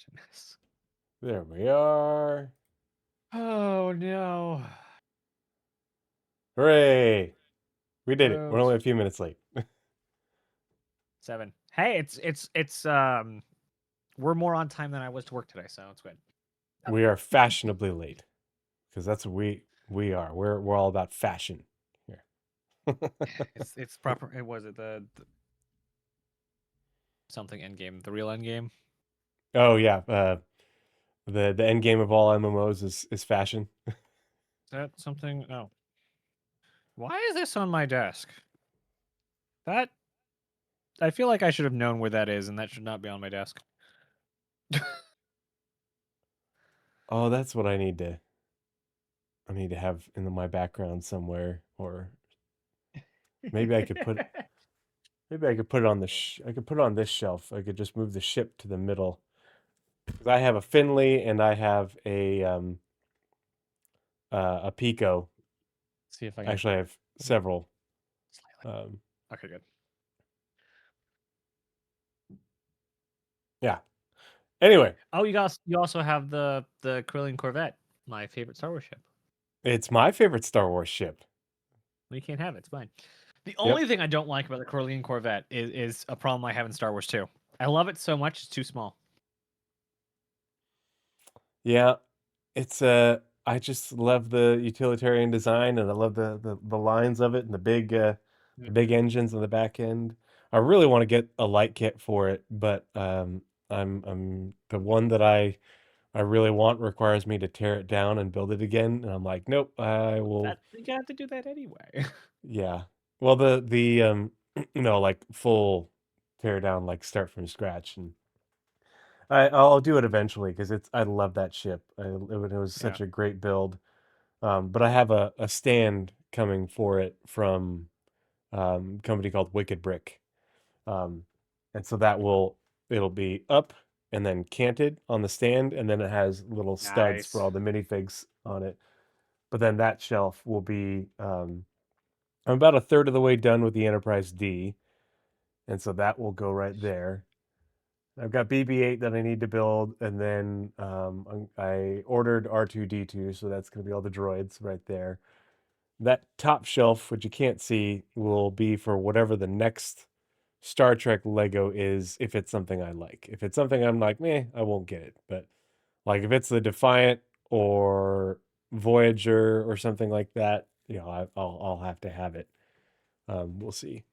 Goodness. There we are. Oh no. Hooray! We did it. We're Gross. only a few minutes late. 7. Hey, it's we're more on time than I was to work today, so it's good. We are fashionably late because that's what we are. We're all about fashion here. It's proper. It was it the something end game, the real end game. Oh yeah, the end game of all MMOs is fashion. Is that something? Oh, why is this on my desk? That I feel like I should have known where that is, and that should not be on my desk. Oh, that's what I need to have in my background somewhere, or maybe I could put it on I could put it on this shelf. I could just move the ship to the middle. 'Cause I have a Finley and I have a Pico. See if I can. Actually, I have several. Um, Okay, good. yeah. Anyway, Oh, you also have the Carillion Corvette, my favorite Star Wars ship. it's my favorite Star Wars ship. Well, you can't have it. It's fine. The Yep. only thing I don't like about the Carillion Corvette is a problem I have in Star Wars 2. I love it so much; it's too small. Yeah. It's I just love the utilitarian design and I love the lines of it and the big engines on the back end. I really want to get a light kit for it, but I'm the one that I really want requires me to tear it down and build it again, and I'm like, nope, I will. That you have to do that anyway. Yeah. Well, the like full tear down, like start from scratch, and I'll do it eventually because I love that ship. It was Yeah. such a great build. But I have a stand coming for it from a company called Wicked Brick. Um, and so it'll be up and then canted on the stand, and then it has little studs for Nice. all the minifigs on it. But then that shelf will be I'm about a third of the way done with the Enterprise D, and so that will go right there. I've got BB-8 that I need to build, and then I ordered R2D2, so that's going to be all the droids right there. That top shelf, which you can't see, will be for whatever the next Star Trek Lego is, if it's something I like. If it's something I'm like, meh, I won't get it. But like if it's the Defiant or Voyager or something like that, I'll have to have it. We'll see.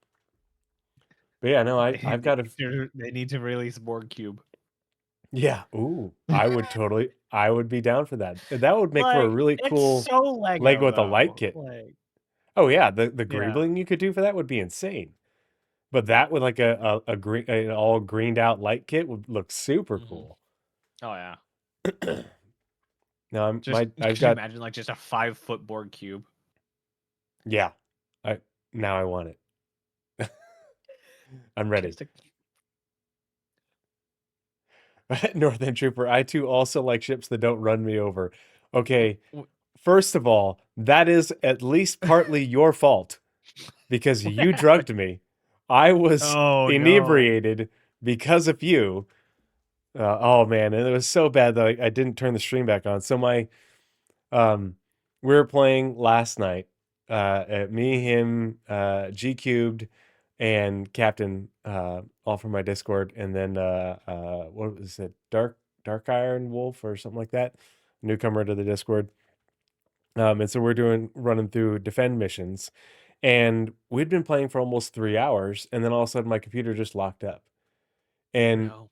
But yeah, no, I've got to. They need to release Borg Cube. Yeah, ooh, I would be down for that. That would make for a Like, really it's cool so Lego Lego with a light though. kit. Like, Oh yeah, the yeah. greebling you could do for that would be insane. But that with like a green an all greened out light kit would look super Hmm. cool. Oh yeah. Now Just I've could you got imagine like just a 5-foot Borg cube? yeah. I Now I want it. I'm ready. Just a, Northern Trooper, I too also like ships that don't run me over. Okay, first of all, that is at least partly your fault because you drugged me. I was oh no. inebriated because of you. Oh man, and it was so bad that I didn't turn the stream back on. So um we were playing last night. Me, him, G Cubed, and Captain, all from my Discord, and then what was it, Dark Iron Wolf or something like that, newcomer to the Discord. And so we're running through defend missions, and we'd been playing for almost 3 hours, and then all of a sudden my computer just locked up, Oh and no.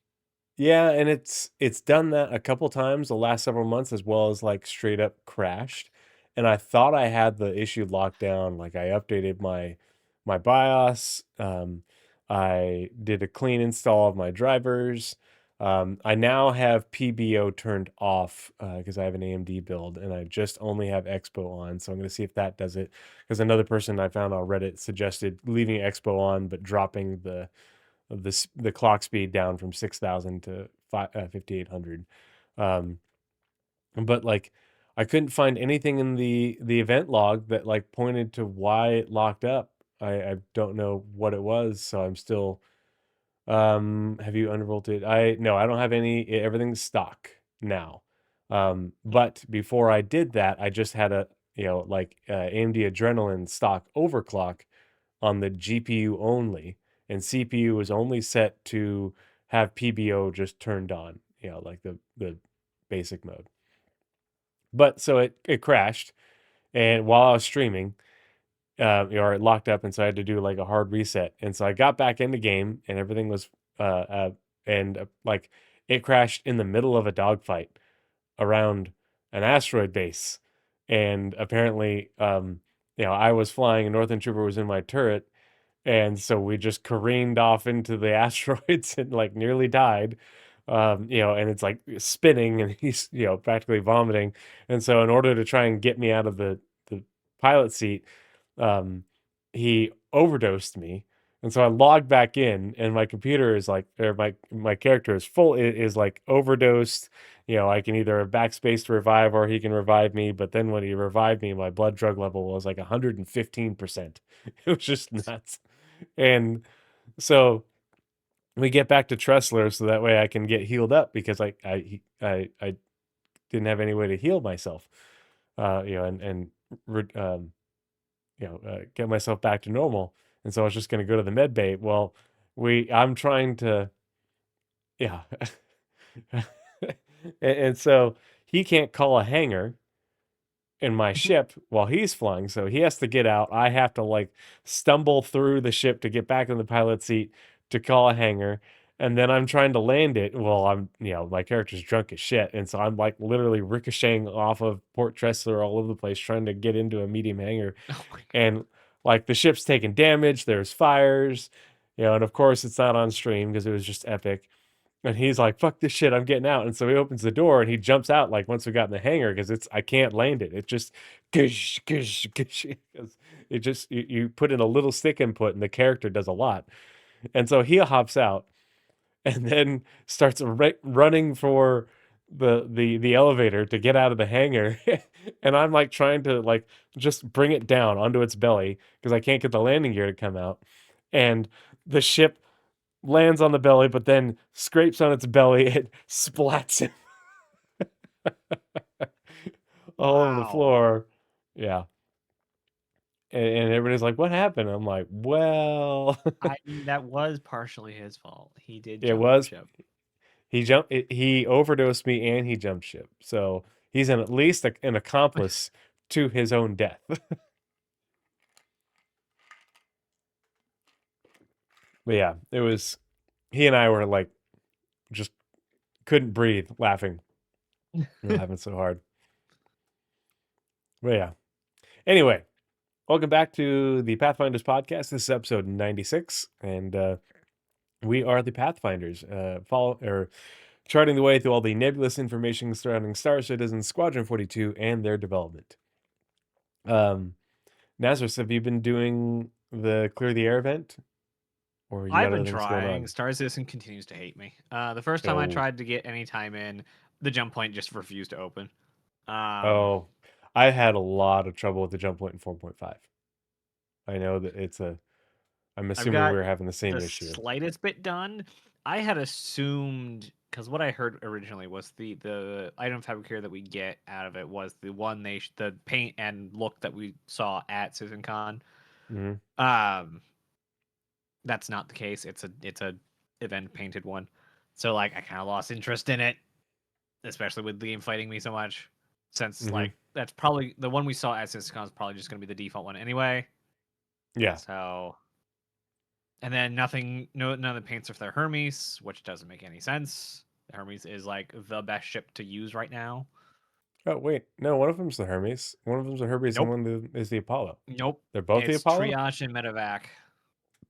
yeah, and it's done that a couple times the last several months, as well as like straight up crashed. And I thought I had the issue locked down. Like I updated my BIOS. I did a clean install of my drivers. I now have PBO turned off because I have an AMD build, and I just only have Expo on. So I'm going to see if that does it. Because another person I found on Reddit suggested leaving Expo on but dropping the clock speed down from 6,000 to 5,800. Um, but like I couldn't find anything in the event log that like pointed to why it locked up. I don't know what it was, so I'm still Have you undervolted? No, I don't have any. Everything's stock now. Mm. But before I did that, I just had a like AMD Adrenalin stock overclock on the GPU only, and CPU was only set to have PBO just turned on, like the basic mode. But so it crashed, and while I was streaming, or it locked up, and so I had to do like a hard reset. And so I got back in the game, and everything was like it crashed in the middle of a dogfight around an asteroid base, and apparently, I was flying, and Northern Trooper was in my turret, and so we just careened off into the asteroids and like nearly died. And it's like spinning, and he's practically vomiting. And so in order to try and get me out of the pilot seat, um, he overdosed me. And so I logged back in, and my computer is like, or my character is full, is like overdosed. I can either backspace to revive, or he can revive me. But then when he revived me, my blood drug level was like 115%. It was just nuts. And so we get back to Tressler, so that way I can get healed up, because I didn't have any way to heal myself, get myself back to normal. And so I was just going to go to the med bay. Well, I'm trying to, yeah. and so he can't call a hangar in my ship while he's flying, so he has to get out. I have to like stumble through the ship to get back in the pilot seat to call a hangar, and then I'm trying to land it. Well, my character's drunk as shit, and so I'm like literally ricocheting off of Port Tressler all over the place trying to get into a medium hangar. Oh my And like the ship's taking damage, there's fires, and of course it's not on stream because it was just epic. And he's like, "Fuck this shit, I'm getting out." And so he opens the door and he jumps out like once we got in the hangar, because I can't land it. It just gush, gush, gush. It just you put in a little stick input and the character does a lot. And so he hops out and then starts running for the elevator to get out of the hangar. And I'm like trying to like just bring it down onto its belly because I can't get the landing gear to come out. And the ship lands on the belly, but then scrapes on its belly. It splats him all over the Wow. floor. Yeah. And everybody's like, "What happened?" I'm like, "Well, I mean, that was partially his fault. He did it jump was ship. he overdosed me and he jumped ship. So he's at least an accomplice to his own death." But yeah, it was he and I were like just couldn't breathe laughing. Laughing so hard. But yeah. Anyway, welcome back to the Pathfinders podcast. This is episode 96, and we are the Pathfinders, charting the way through all the nebulous information surrounding Star Citizen, Squadron 42, and their development. Nazareth, have you been doing the Clear the Air event? Or you I've got been other things going trying. on? Star Citizen continues to hate me. The first time I Oh, tried to get any time in, the jump point just refused to open. Um, oh, I had a lot of trouble with the jump point in 4.5. I know that I'm I've assuming got we're having the same the issue. slightest bit done. I had assumed, because what I heard originally was the item fabricator that we get out of it was the one the paint and look that we saw at CitizenCon. Hmm. Um, that's not the case. It's a event painted one. So like I kind of lost interest in it, especially with the game fighting me so much. Since Hmm. like that's probably the one we saw at CitizenCon is probably just going to be the default one anyway. Yeah. So and then nothing, no, none of the paints are for the Hermes, which doesn't make any sense. The Hermes is like the best ship to use right now. Oh wait, no, one of them's the Hermes. One of them's the Hermes, and Nope, one is the Apollo. nope. They're both the It's Apollo? triage and medevac.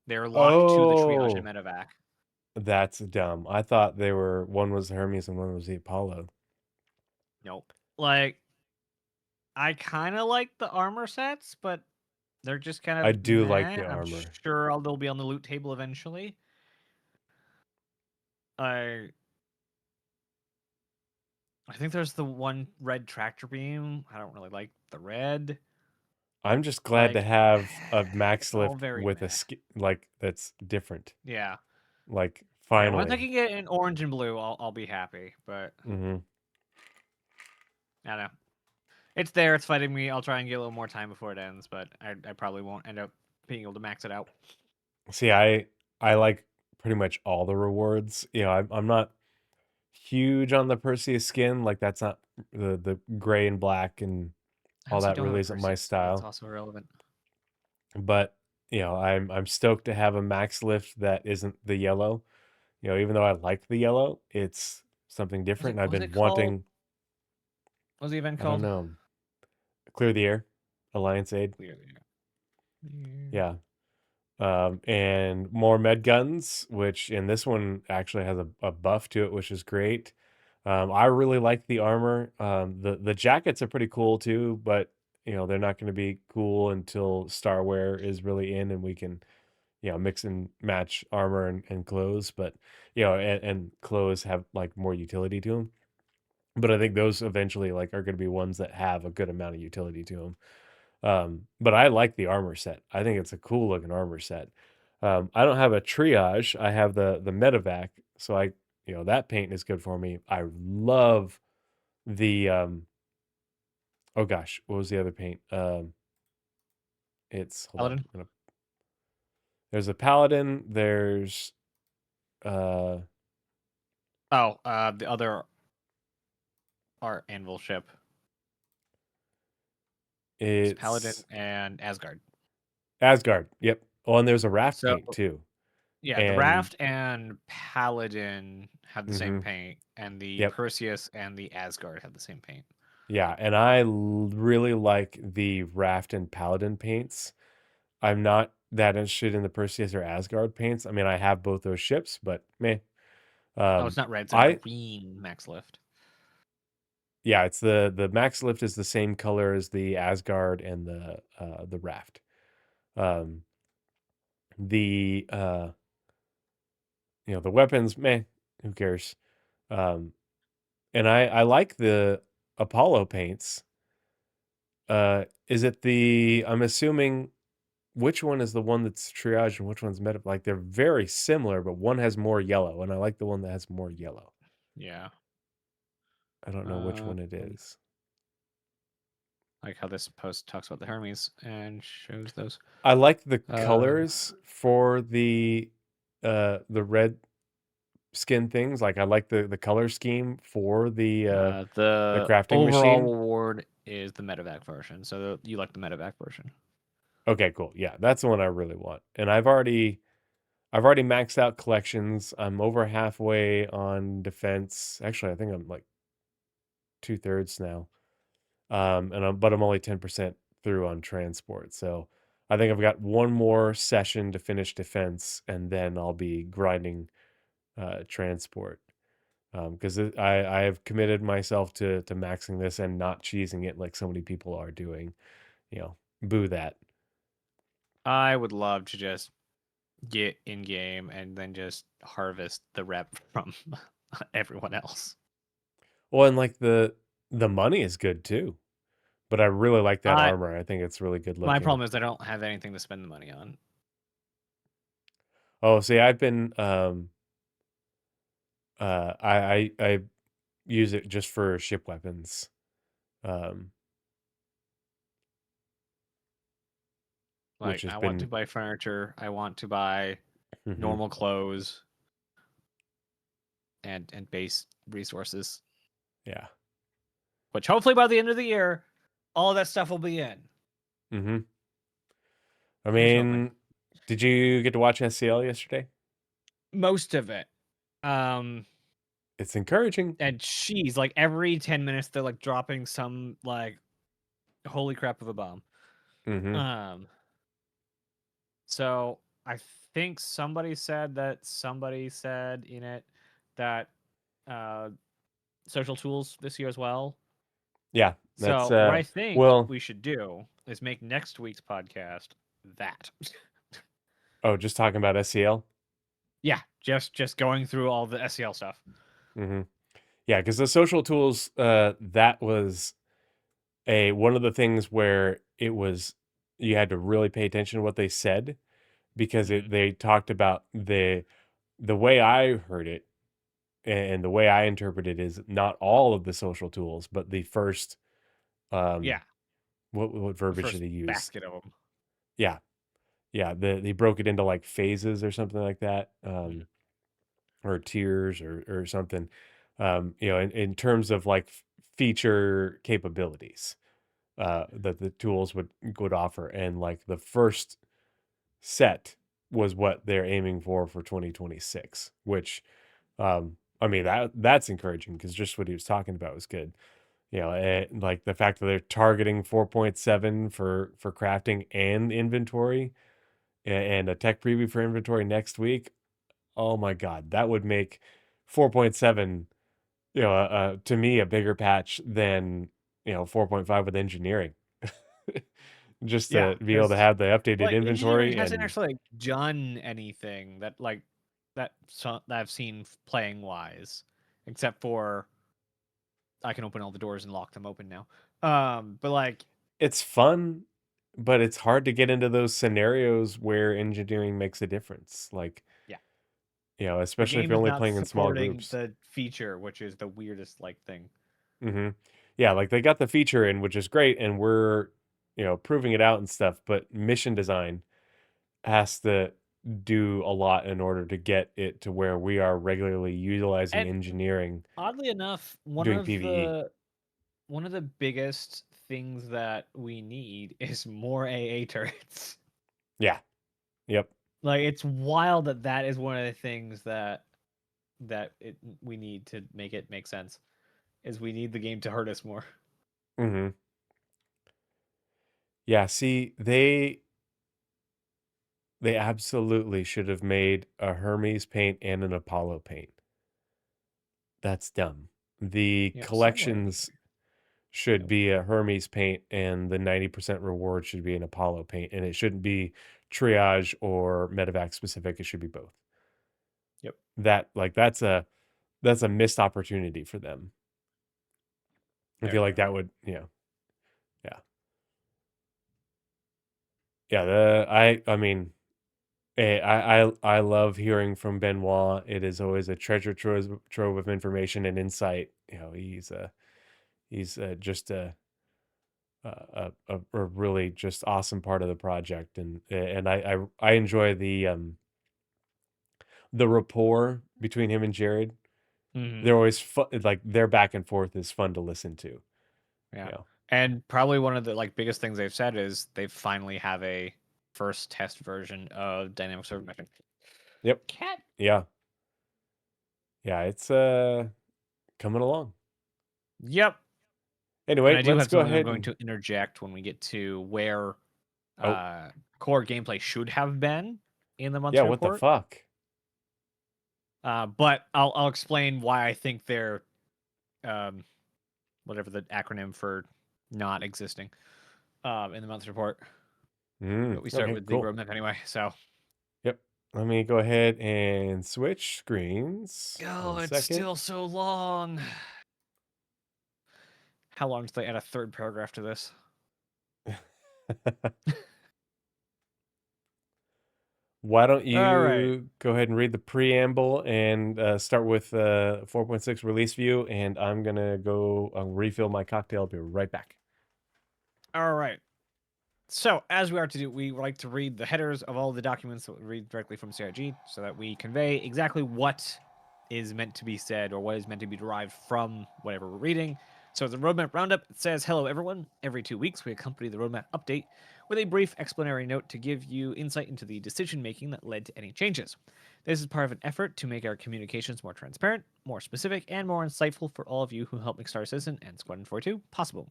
They're locked to the triage and Oh, medevac. that's dumb. I thought they were one was the Hermes and one was the Apollo. Nope. Like I kind of like the armor sets, but they're just kind I of do like meh. the I'm armor. sure they'll be on the loot table eventually. I I think there's the one red tractor beam. I don't really like the red. I'm just glad to Like have a it's max all lift very with a meh. like that's different. Yeah. Like Yeah, once I finally. can get an orange and blue, I'll be happy. But Hmm. I don't know. It's there. It's fighting me. I'll try and get a little more time before it ends, but I probably won't end up being able to max it out. See, I like pretty much all the rewards. I'm not huge on the Perseus skin. Like that's not the gray and black and I all also that don't have really a isn't my Perseus skin. That's style. also relevant. But I'm stoked to have a max lift that isn't the yellow. Even though I like the yellow, it's something Was different. it And I've was it been called? wanting, What was the event I don't called? know, clear the air, Alliance Aid. Clearly. Yeah. Yeah. And more med guns, which in this one actually has a buff to it, which is great. I really like the armor. The jackets are pretty cool too, but they're not going to be cool until Starwear is really in and we can mix and match armor and clothes. But and clothes have like more utility to them. But I think those eventually like are going to be ones that have a good amount of utility to them. But I like the armor set. I think it's a cool looking armor set. I don't have a triage. I have the medevac, so that paint is good for me. I love the oh gosh, what was the other paint? It's hold on. Paladin. There's a paladin. There's uh, Oh, the other art anvil ship is Paladin it's and Asgard. Asgard. Yep. Oh, and there's a raft So paint too. yeah, the And Raft and Paladin had the same mm-hmm, paint, and the yep. Perseus and the Asgard had the same paint. Yeah, and I really like the raft and paladin paints. I'm not that interested in the Perseus or Asgard paints. I mean, I have both those ships, but meh. Oh, it's Um, not red; it's a I green max lift. yeah, it's the max lift is the same color as the Asgard and the raft. Um, the the weapons, meh, who cares? Um, and I like the Apollo paints. Is it the? I'm assuming which one is the one that's triage and which one's meta? Like they're very similar, but one has more yellow, and I like the one that has more yellow. Yeah. I don't know which one it Um, is. like how this post talks about the Hermes and shows those. I like the Um, colors for the red skin things. Like I like the color scheme for the the crafting overall machine. reward is the medevac version, so you like the medevac version. Okay, cool. Yeah, that's the one I really want. And I've already maxed out collections. I'm over halfway on defense. Actually, I think I'm like 2/3 now. But I'm only 10% through on transport. So I think I've got one more session to finish defense, and then I'll be grinding transport. Because I have committed myself to maxing this and not cheesing it like so many people are doing. Boo that. I would love to just get in game and then just harvest the rep from everyone else. Well, and like the money is good too. But I really like that I armor. I think it's really good My looking. problem is I don't have anything to spend the money on. Oh, see, I've been I use it just for ship weapons. Um, which Like has I want to been buy furniture, I want to buy mhm, normal clothes and base resources, yeah. which hopefully by the end of the year all of that stuff will be in. Hmm. I Here's hoping. mean, did you get to watch SCL yesterday? Most of it. Um It's encouraging. and she's like every 10 minutes they're like dropping some like holy crap of a bomb. Hmm. Um So I think somebody said in it that uh, social tools this year as well. Yeah, that's So what I think well, we should do is make next week's podcast that. oh, just talking about SCL. Yeah, just going through all the SEL stuff. Hmm. Yeah, because the social tools, that was a one of the things where it was you had to really pay attention to what they said because Hmm. they talked about the way I heard it and the way I interpret it is not all of the social tools, but the first Yeah, what the verbiage did first he use? basket of them. Yeah. Yeah, they broke it into like phases or something like that. Or tiers or something. In terms of like feature capabilities that the tools would offer, and like the first set was what they're aiming for 2026, which I mean that's encouraging because just what he was talking about was good. Like the fact that they're targeting 4.7 for crafting and inventory, and a tech preview for inventory next week. Oh my god, that would make 4.7, to me a bigger patch than 4.5 with engineering. Just Yeah, to be able to because have the updated like engineering inventory hasn't and actually like done anything that I've seen playing wise, except for I can open all the doors and lock them open now. But like, it's fun, but it's hard to get into those scenarios where engineering makes a difference. Like, yeah, the especially if game you're is only not playing in small supporting groups. the feature, which is the weirdest like thing. hmm Yeah, like they got the feature in, which is great, and we're, proving it out and stuff, but mission design has to do a lot in order to get it to where we are regularly utilizing And engineering oddly enough, doing PvE. one of the biggest things that we need is more AA turrets. Yeah. Yep. Like it's wild that that is one of the things we need to make it make sense. Is we need the game to hurt us more. hmm Yeah. See, they absolutely should have made a Hermes paint and an Apollo paint. That's dumb. The Yeah, somewhere in collections here. should Nope. be a Hermes paint and the 90% reward should be an Apollo paint, and it shouldn't be triage or medevac specific. It should be both. Yep. That like that's a missed opportunity for them. I There feel we like go. that would, yeah. Yeah, I mean, I love hearing from Benoit. It is always a treasure trove of information and insight. He's just a really just awesome part of the project, and I enjoy the rapport between him and Jared. Hmm. They're always fun, like their back and forth is fun to listen to. Yeah. You know. And probably one of the like biggest things they've said is they finally have a first test version of dynamic server matching. Yep. Cat. Yeah. Yeah. It's coming along. Yep. And Anyway, I do let's have go something I'm ahead going and to interject when we get to where oh core gameplay should have been in the yeah, monthly what the report. fuck? But I'll explain why I think they're um, whatever the acronym for not existing in the monthly report. But we start Okay, with the cool. roadmap anyway. So Yep. Let me go ahead and switch screens. oh, One it's second. still so long. How long did they add a third paragraph to this? Why don't All right. you go ahead and read the preamble and start with 4.6 release view, and I'm gonna go refill my cocktail. I'll be right back. All right. So, as we are to do, we like to read the headers of all the documents that we read directly from CRG so that we convey exactly what is meant to be said or what is meant to be derived from whatever we're reading. So, the Roadmap Roundup it says, "Hello, everyone. Every 2 weeks, we accompany the Roadmap update with a brief explanatory note to give you insight into the decision making that led to any changes. This is part of an effort to make our communications more transparent, more specific, and more insightful for all of you who help make Star Citizen and Squadron 42 possible.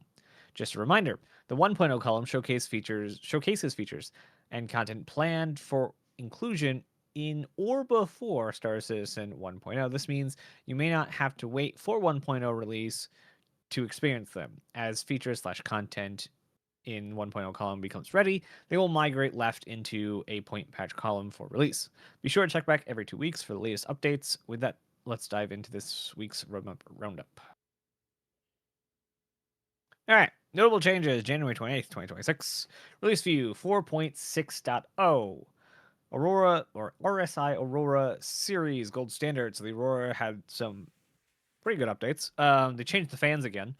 Just a reminder, the 1.0 column showcases features and content planned for inclusion in or before Star Citizen 1.0. This means you may not have to wait for 1.0 release to experience them. As features slash content in 1.0 column becomes ready, they will migrate left into a point patch column for release. Be sure to check back every 2 weeks for the latest updates. With that, let's dive into this week's roadmap roundup. All right. Notable changes January 28th, 2026. Release view 4.6.0. Aurora or RSI Aurora series gold standard. So the Aurora had some pretty good updates. They changed the fans again.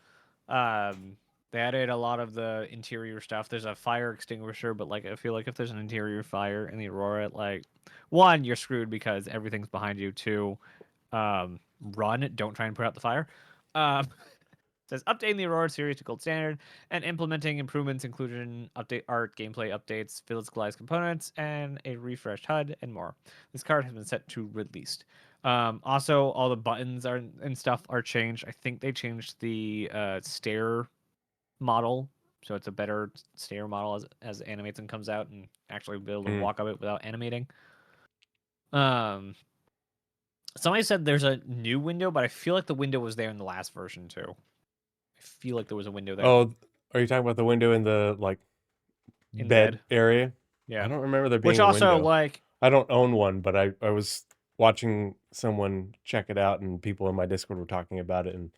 Um, they added a lot of the interior stuff. There's a fire extinguisher, but like I feel like if there's an interior fire in the Aurora, like one, you're screwed because everything's behind you. Two, run. Don't try and put out the fire. Um, says updating the Aurora series to gold standard and implementing improvements, including update art, gameplay updates, physicalized components, and a refreshed HUD and more. This card has been set to released. Also, all the buttons are and stuff are changed. I think they changed the stair model, so it's a better stair model as it animates and comes out, and actually be able to Mm. walk up it without animating. Um, Somebody said there's a new window, but I feel like the window was there in the last version too. I feel like there was a window there Oh, are you talking about the window in the like in bed bed. area? Yeah. I don't remember there Which being a also window. like I don't own one, but I was watching someone check it out, and people in my Discord were talking about it, and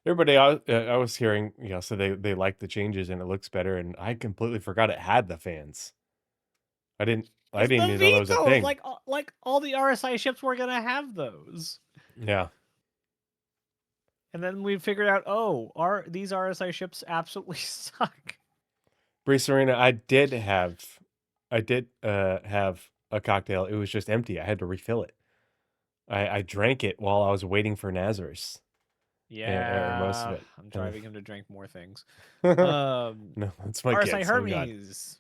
everybody I was hearing, so they like the changes and it looks better, and I completely forgot it had the fans. I it's didn't the even know that was a vehicles. thing. Like all the RSI ships were gonna have those. Yeah. And then we figured out, oh, are these RSI ships absolutely suck. Breeze Arena, I did have a cocktail. It was just empty. I had to refill it. I drank it while I was waiting for Nazarus, or most of Yeah, it. I'm And driving him to drink more things. no, Um, that's my RSI kids. Oh God. Hermes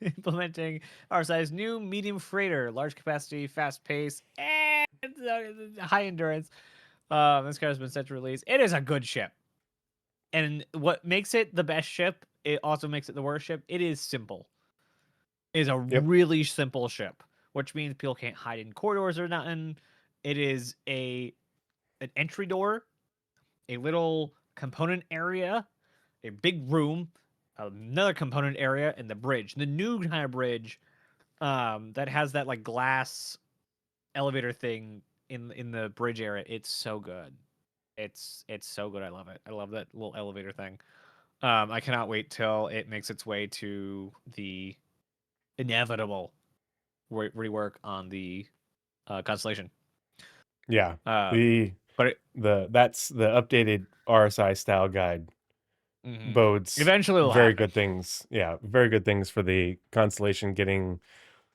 implementing RSI's new medium freighter, large capacity, fast pace, and high endurance. This car has been set to release. It is a good ship. And what makes it the best ship, it also makes it the worst ship. It is simple. It is a Yep. really simple ship, which means people can't hide in corridors or nothing. It is an entry door, a little component area, a big room, another component area, and the bridge. The new kind of bridge that has that like glass elevator thing in the bridge area. It's so good. It's so good. I love it. I love that little elevator thing. I cannot wait till it makes its way to the inevitable rework on the Constellation. Yeah. Um, The but it, that's the updated RSI style guide mhm. bodes Eventually it'll very happen. good things. Yeah, very good things for the Constellation getting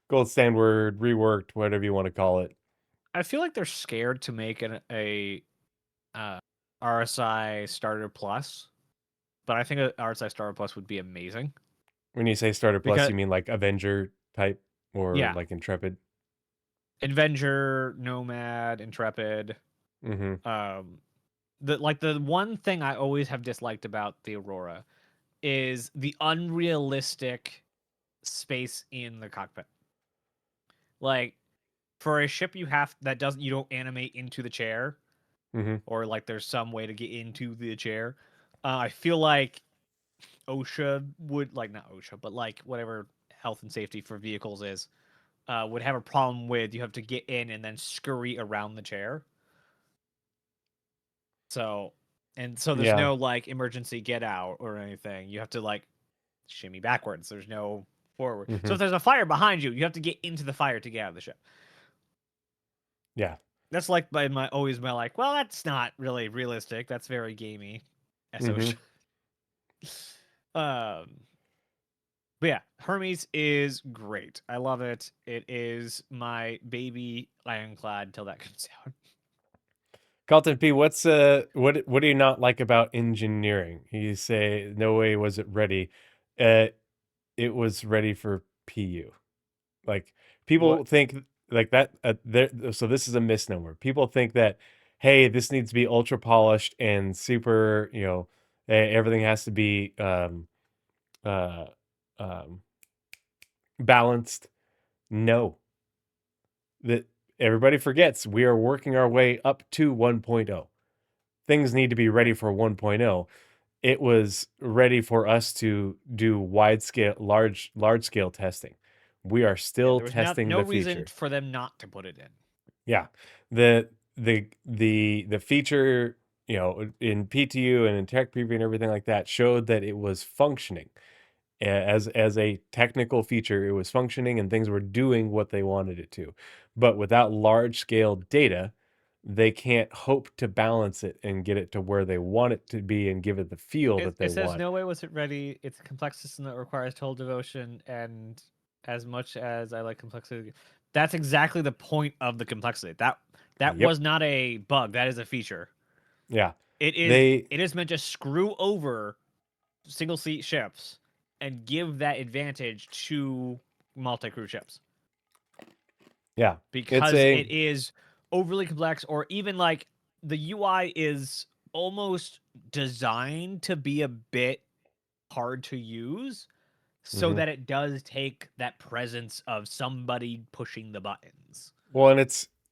gold standard reworked, whatever you want to call it. I feel like they're scared to make a uh, RSI Starter Plus, but I think a RSI Starter Plus would be amazing When you say starter plus, because you mean like Avenger type or yeah, like Intrepid? Avenger, Nomad, Intrepid. Mm-hmm. Um, the one thing I always have disliked about the Aurora is the unrealistic space in the cockpit. Like for a ship you don't animate into the chair, Mm-hmm. or like there's some way to get into the chair. I feel like OSHA would like not OSHA, but like whatever health and safety for vehicles is, would have a problem with you have to get in and then scurry around the chair. So so there's Yeah. no like emergency get out or anything. You have to like shimmy backwards. There's no forward. Mm-hmm. So if there's a fire behind you, you have to get into the fire to get out of the ship. Yeah. That's like my always my like, well, that's not really realistic. That's very gamey. Mm-hmm. SOSH. um But yeah, Hermes is great. I love it. It is my baby ironclad till that comes out. Carlton P, what do you not like about engineering? You say no way was it ready. Uh, it was ready for PU. Like What? people think like that. So this is a misnomer. People think that hey, this needs to be ultra polished and super. Everything has to be uh, um, balanced. No, that everybody forgets we are working our way up to 1.0. Things need to be ready for 1.0. It was ready for us to do wide scale, large scale testing. We are Yeah, still there was testing no the reason feature. for them not to put it in. Yeah. The feature, in PTU and in tech preview and everything like that showed that it was functioning. as a technical feature, it was functioning and things were doing what they wanted it to. But without large scale data, they can't hope to balance it and get it to where they want it to be and give it the feel It, that they it says want. no way was it ready. It's a complex system that requires total devotion, and as much as I like complexity, that's exactly the point of the complexity. That Yep. was not a bug. That is a feature. Yeah. It is They it is meant to screw over single seat ships and give that advantage to multi crew ships yeah. It's because a it is overly complex, or even like the UI is almost designed to be a bit hard to use so mhm. that it does take that presence of somebody pushing the buttons. Well, and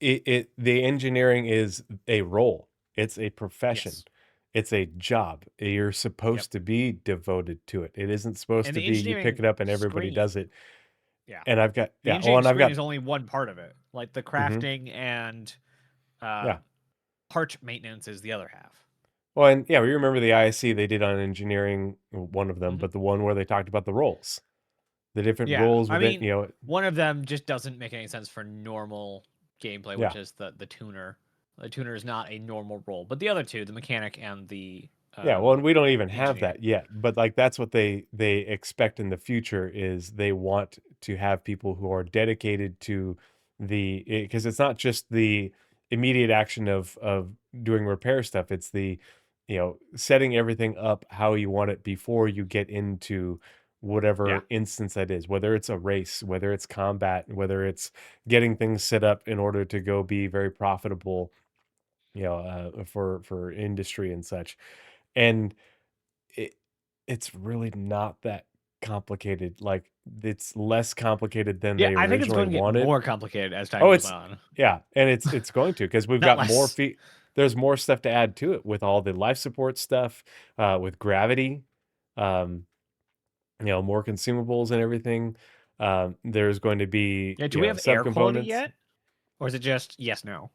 it the engineering is a role. It's a profession. Yes. It's a job. You're Yep. supposed to be devoted to it. It isn't supposed And to the be you pick engineering it up and everybody screen, does it. yeah. And I've got The yeah, well, engineering and I've screen got is only one part of it. Like the mhm. crafting and uh, Yeah. part maintenance is the other half. Well, and yeah, we remember the ISC they did on engineering, one of them, Hmm. but the one where they talked about the roles, the different Yeah, roles I within, mean, one of them just doesn't make any sense for normal gameplay, yeah. which is the tuner. The tuner is not a normal role, but the other two, the mechanic and Yeah, well, and we don't even have engineer. that yet, but like that's what they expect in the future is they want to have people who are dedicated to the because it's not just the immediate action of doing repair stuff, it's the setting everything up how you want it before you get into Yeah, whatever instance that is, whether it's a race, whether it's combat, whether it's getting things set up in order to go be very profitable, for industry and such. And it it's really not that complicated, like, it's less complicated than yeah. they I think it's originally going to get wanted. more complicated as time Oh, goes it's on, yeah, and it's going to because 'cause we've not got more less. feet there's more stuff to add to it with all the life support stuff, with gravity, um, more consumables and everything. There's going to be, Yeah. Do we have air quality subcomponents. yet, or is it just yes, no?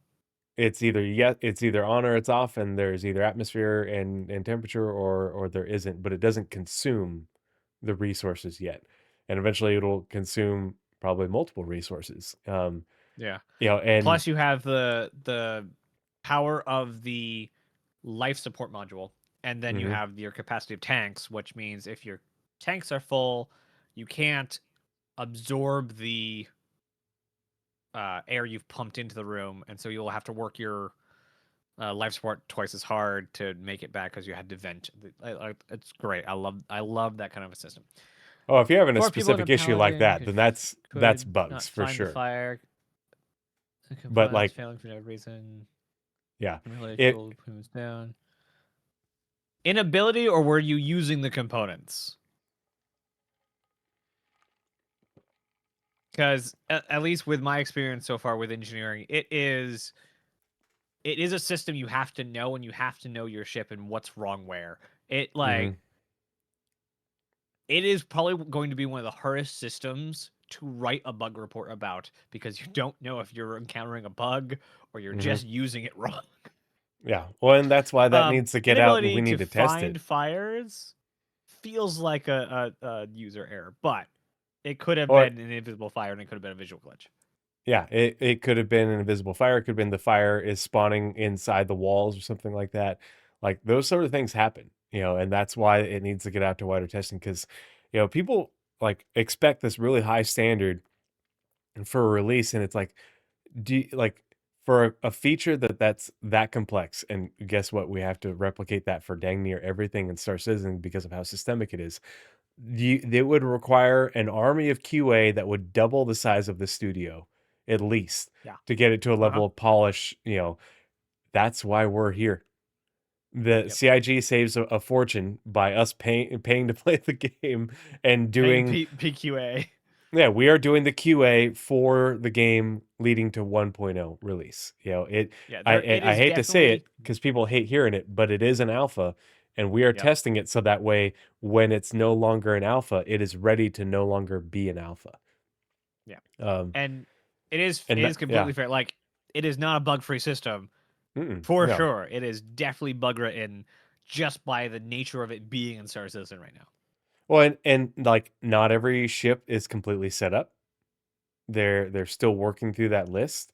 It's either on or it's off, and there's either atmosphere and temperature or there isn't, but it doesn't consume the resources yet. And eventually it'll consume probably multiple resources. Yeah. And Plus, you have the power of the life support module, and then you mhm, have your capacity of tanks, which means if your tanks are full, you can't absorb the air you've pumped into the room, and so you'll have to work your life support twice as hard to make it back because you had to vent. It's great. I love that kind of a system. oh, if you're having a Four people in a specific issue like paladin that, then that's could bugs not for find the sure. fire. The But components like, failing for no reason. yeah, Relay it fuel moves down. Inability, or were you using the components? Because at least with my experience so far with engineering, it is a system you have to know, and you have to know your ship and what's wrong where. It mhm, like it is probably going to be one of the hardest systems to write a bug report about because you don't know if you're encountering a bug or you're mhm, just using it wrong. yeah. Well, and that's why that needs to get out and we Inability to need to test it. find fires feels like a user error, but it could have Or been an invisible fire and it could have been a visual glitch. yeah, it could have been an invisible fire. It could have been the fire is spawning inside the walls or something like that. Like those sort of things happen, and that's why it needs to get out to wider testing because, people like expect this really high standard for a release, and it's like, like for a feature that's that complex, and guess what? We have to replicate that for dang near everything in Star Citizen because of how systemic it is. They would require an army of QA that would double the size of the studio, at least, Yeah. to get it to a Uh huh. level of polish, that's why we're here. The Yep. CIG saves a fortune by us paying to play the game and Paying doing PQA. yeah, we are doing the QA for the game leading to 1.0 release. Yeah. I It I is hate to say definitely. it because people hate hearing it, but it is an alpha, and we are Yep. testing it so that way when it's no longer an alpha, it is ready to no longer be an alpha. Yeah. Um, And it is yeah, completely fair. Like it is not a bug free system for no, sure. It is definitely bug written just by the nature of it being in Star Citizen right now. Well, and like not every ship is completely set up. They're still working through that list.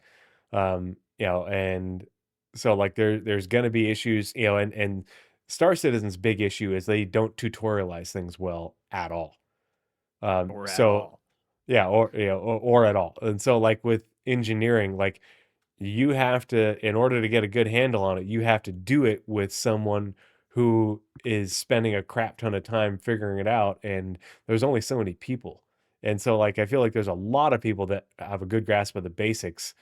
And so like there's gonna be issues, and Star Citizen's big issue is they don't tutorialize things well at all. or at So all. yeah, or at all. And so like with engineering, like you have to, in order to get a good handle on it, you have to do it with someone who is spending a crap ton of time figuring it out. And there's only so many people. And so like I feel like there's a lot of people that have a good grasp of the basics,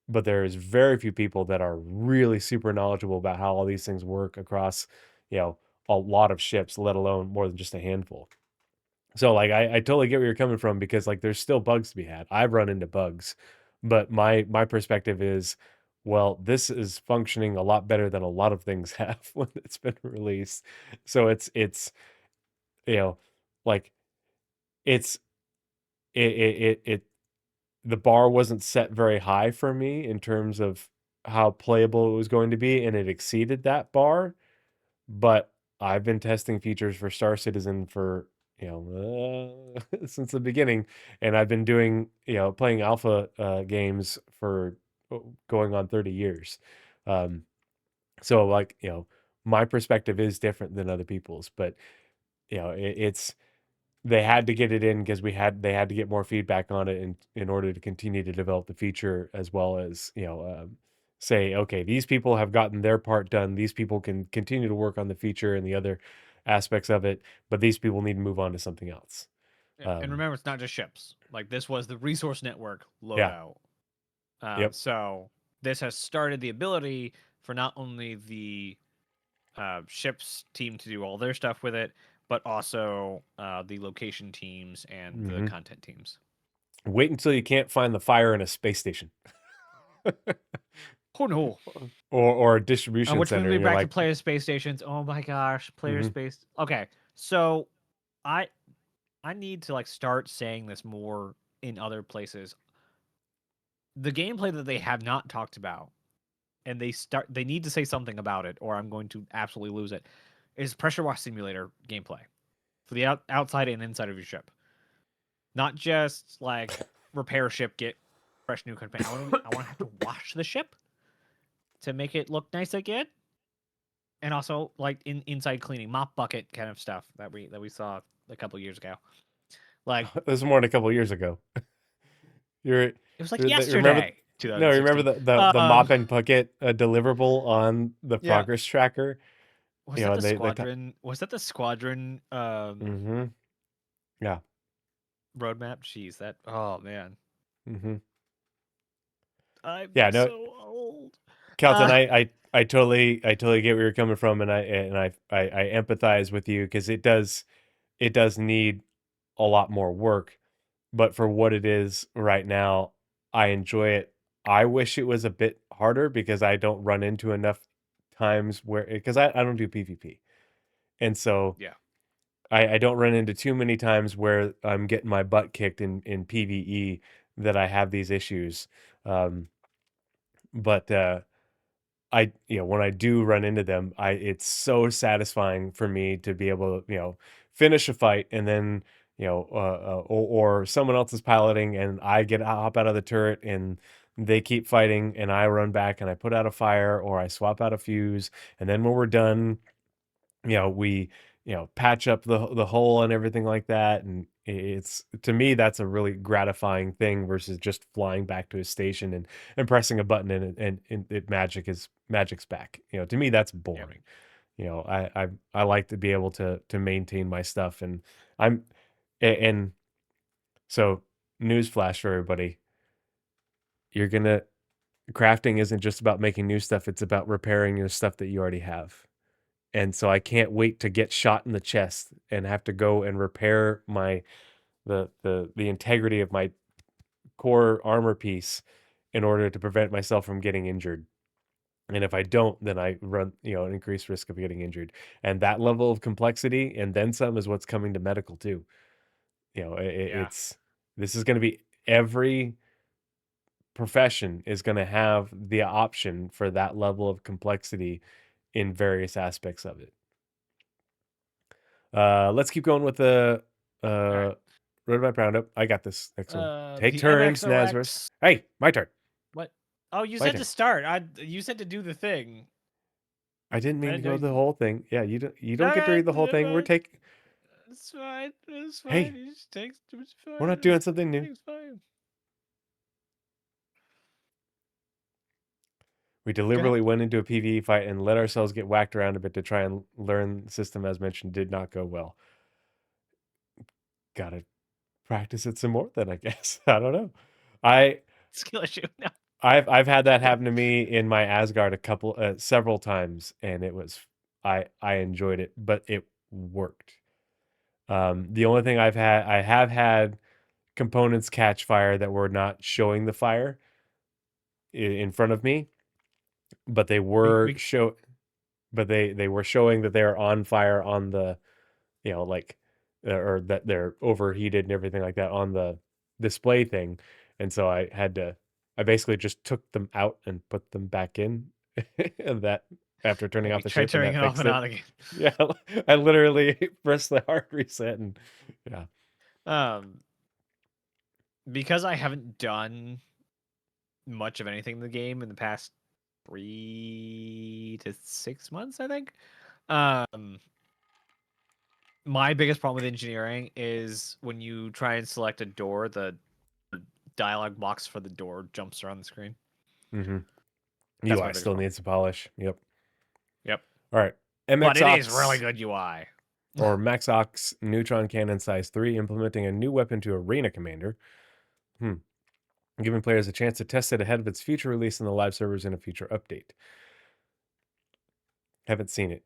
but there's very few people that are really super knowledgeable about how all these things work across, you know, a lot of ships, let alone more than just a handful. So like I totally get where you're coming from because like there's still bugs to be had. I've run into bugs, but my perspective is, well, this is functioning a lot better than a lot of things have when it's been released. So it's you know like it's it the bar wasn't set very high for me in terms of how playable it was going to be, and it exceeded that bar. But I've been testing features for Star Citizen for, since the beginning, and I've been doing, playing alpha games for going on 30 years. Um, so like, my perspective is different than other people's, but it's they had to get it in because they had to get more feedback on it in order to continue to develop the feature, as well as say, okay, these people have gotten their part done, these people can continue to work on the feature and the other aspects of it, but these people need to move on to something else. Yeah, and um remember, it's not just ships. Like this was the resource network yeah. loadout. Yep. So this has started the ability for not only the ships team to do all their stuff with it, but also the location teams and the Hmm. content teams. Wait until you can't find the fire in a space station Oh no! or a distribution Which brings center, me and you're back to like, player space stations. Oh my gosh, player hmm. space. Okay, so I I need to like start saying this more in other places. The gameplay that they have not talked about, and they need to say something about it, or I'm going to absolutely lose it. Is pressure wash simulator gameplay for the outside and inside of your ship, not just like repair ship, get fresh new content. I want to have to wash the ship to make it look nice again, and also like inside cleaning, mop bucket kind of stuff that we saw a couple years ago. Like This is more than a couple years ago. You're it was like remember yesterday, no, remember 2016. the mop and bucket deliverable on the Yeah. progress tracker? Was that the And they squadron? Was that the squadron mm-hmm. Yeah. roadmap? Jeez, that. Oh man, Mm-hmm. I'm Yeah, no, so old. Kelton, Uh, I totally get where you're coming from, and I empathize with you because it does need a lot more work, but for what it is right now, I enjoy it. I wish it was a bit harder because I don't run into enough times where, because I don't do PvP. And so yeah, I don't run into too many times where I'm getting my butt kicked in PvE that I have these issues. Um, but when I do run into them, it's so satisfying for me to be able to, finish a fight, and then, or someone else is piloting and I hop out of the turret and they keep fighting and I run back and I put out a fire or I swap out a fuse. And then when we're done, we, patch up the hole and everything like that. And it's, to me, that's a really gratifying thing versus just flying back to a station and pressing a button and magic's back. To me, that's yeah. boring. I like to be able to maintain my stuff, and I'm and so, newsflash for everybody, you're gonna crafting isn't just about making new stuff, it's about repairing your stuff that you already have. And so I can't wait to get shot in the chest and have to go and repair my the integrity of my core armor piece in order to prevent myself from getting injured. And if I don't, then I run, an increased risk of getting injured. And that level of complexity and then some is what's coming to medical too. Yeah. It's this is going to be, every profession is going to have the option for that level of complexity in various aspects of it. Let's keep going with the right. Roadmap Roundup. I got this next one. Take The turns, Nazareth. MXOX. Hey, my turn. What? Oh, you My said to turn. start. You said to do the thing. I didn't I mean to didn't know go the you. whole thing. Yeah, you don't get to Okay, read the whole thing. it's fine. It's fine. Hey, You just take. It's we're fine. not doing something new. It's fine. We Go ahead. deliberately went into a PvE fight and let ourselves get whacked around a bit to try and learn the system as mentioned did not go well. Gotta practice it some more then, I guess. I don't know. I Skill issue. No. I've had that happen to me in my Asgard several times, and it was I enjoyed it, but it worked. The only thing I have had components catch fire that were not showing the fire in front of me, but they were We show but they were showing that they're on fire on the like or that they're overheated and everything like that on the display thing. And so I basically just took them out and put them back in and that after turning off the try ship and turning that it off fixed and it. on again. Yeah, I literally pressed the hard reset and yeah. Um, because I haven't done much of anything in the game in the past 3 to 6 months, I think. Um, my biggest problem with engineering is when you try and select a door, the dialogue box for the door jumps around the screen. Mm-hmm. That's my UI biggest still problem. needs to polish. Yep. Yep. All right. But it is really MXOX good UI. or MaxOx Neutron Cannon Size 3 implementing a new weapon to Arena Commander. Giving players a chance to test it ahead of its future release in the live servers in a future update. Haven't seen it.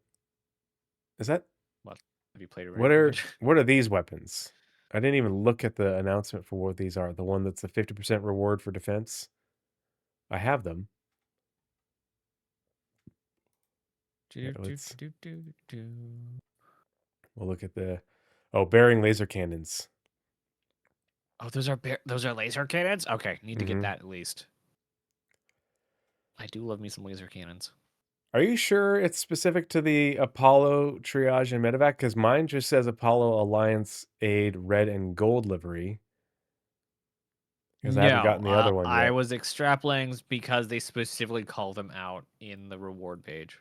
Is that What? Have you played Arena Commander? what are these weapons? I didn't even look at the announcement for what these are. The one that's the 50% reward for defense. I have them. Yeah, we'll look at the bearing laser cannons. Oh, those are laser cannons. Okay, need to get Mm-hmm. that at least. I do love me some laser cannons. Are you sure it's specific to the Apollo triage and medevac? Because mine just says Apollo Alliance Aid red and gold livery. Because I haven't No, gotten the other one I yet. was extrapolating because they specifically call them out in the reward page.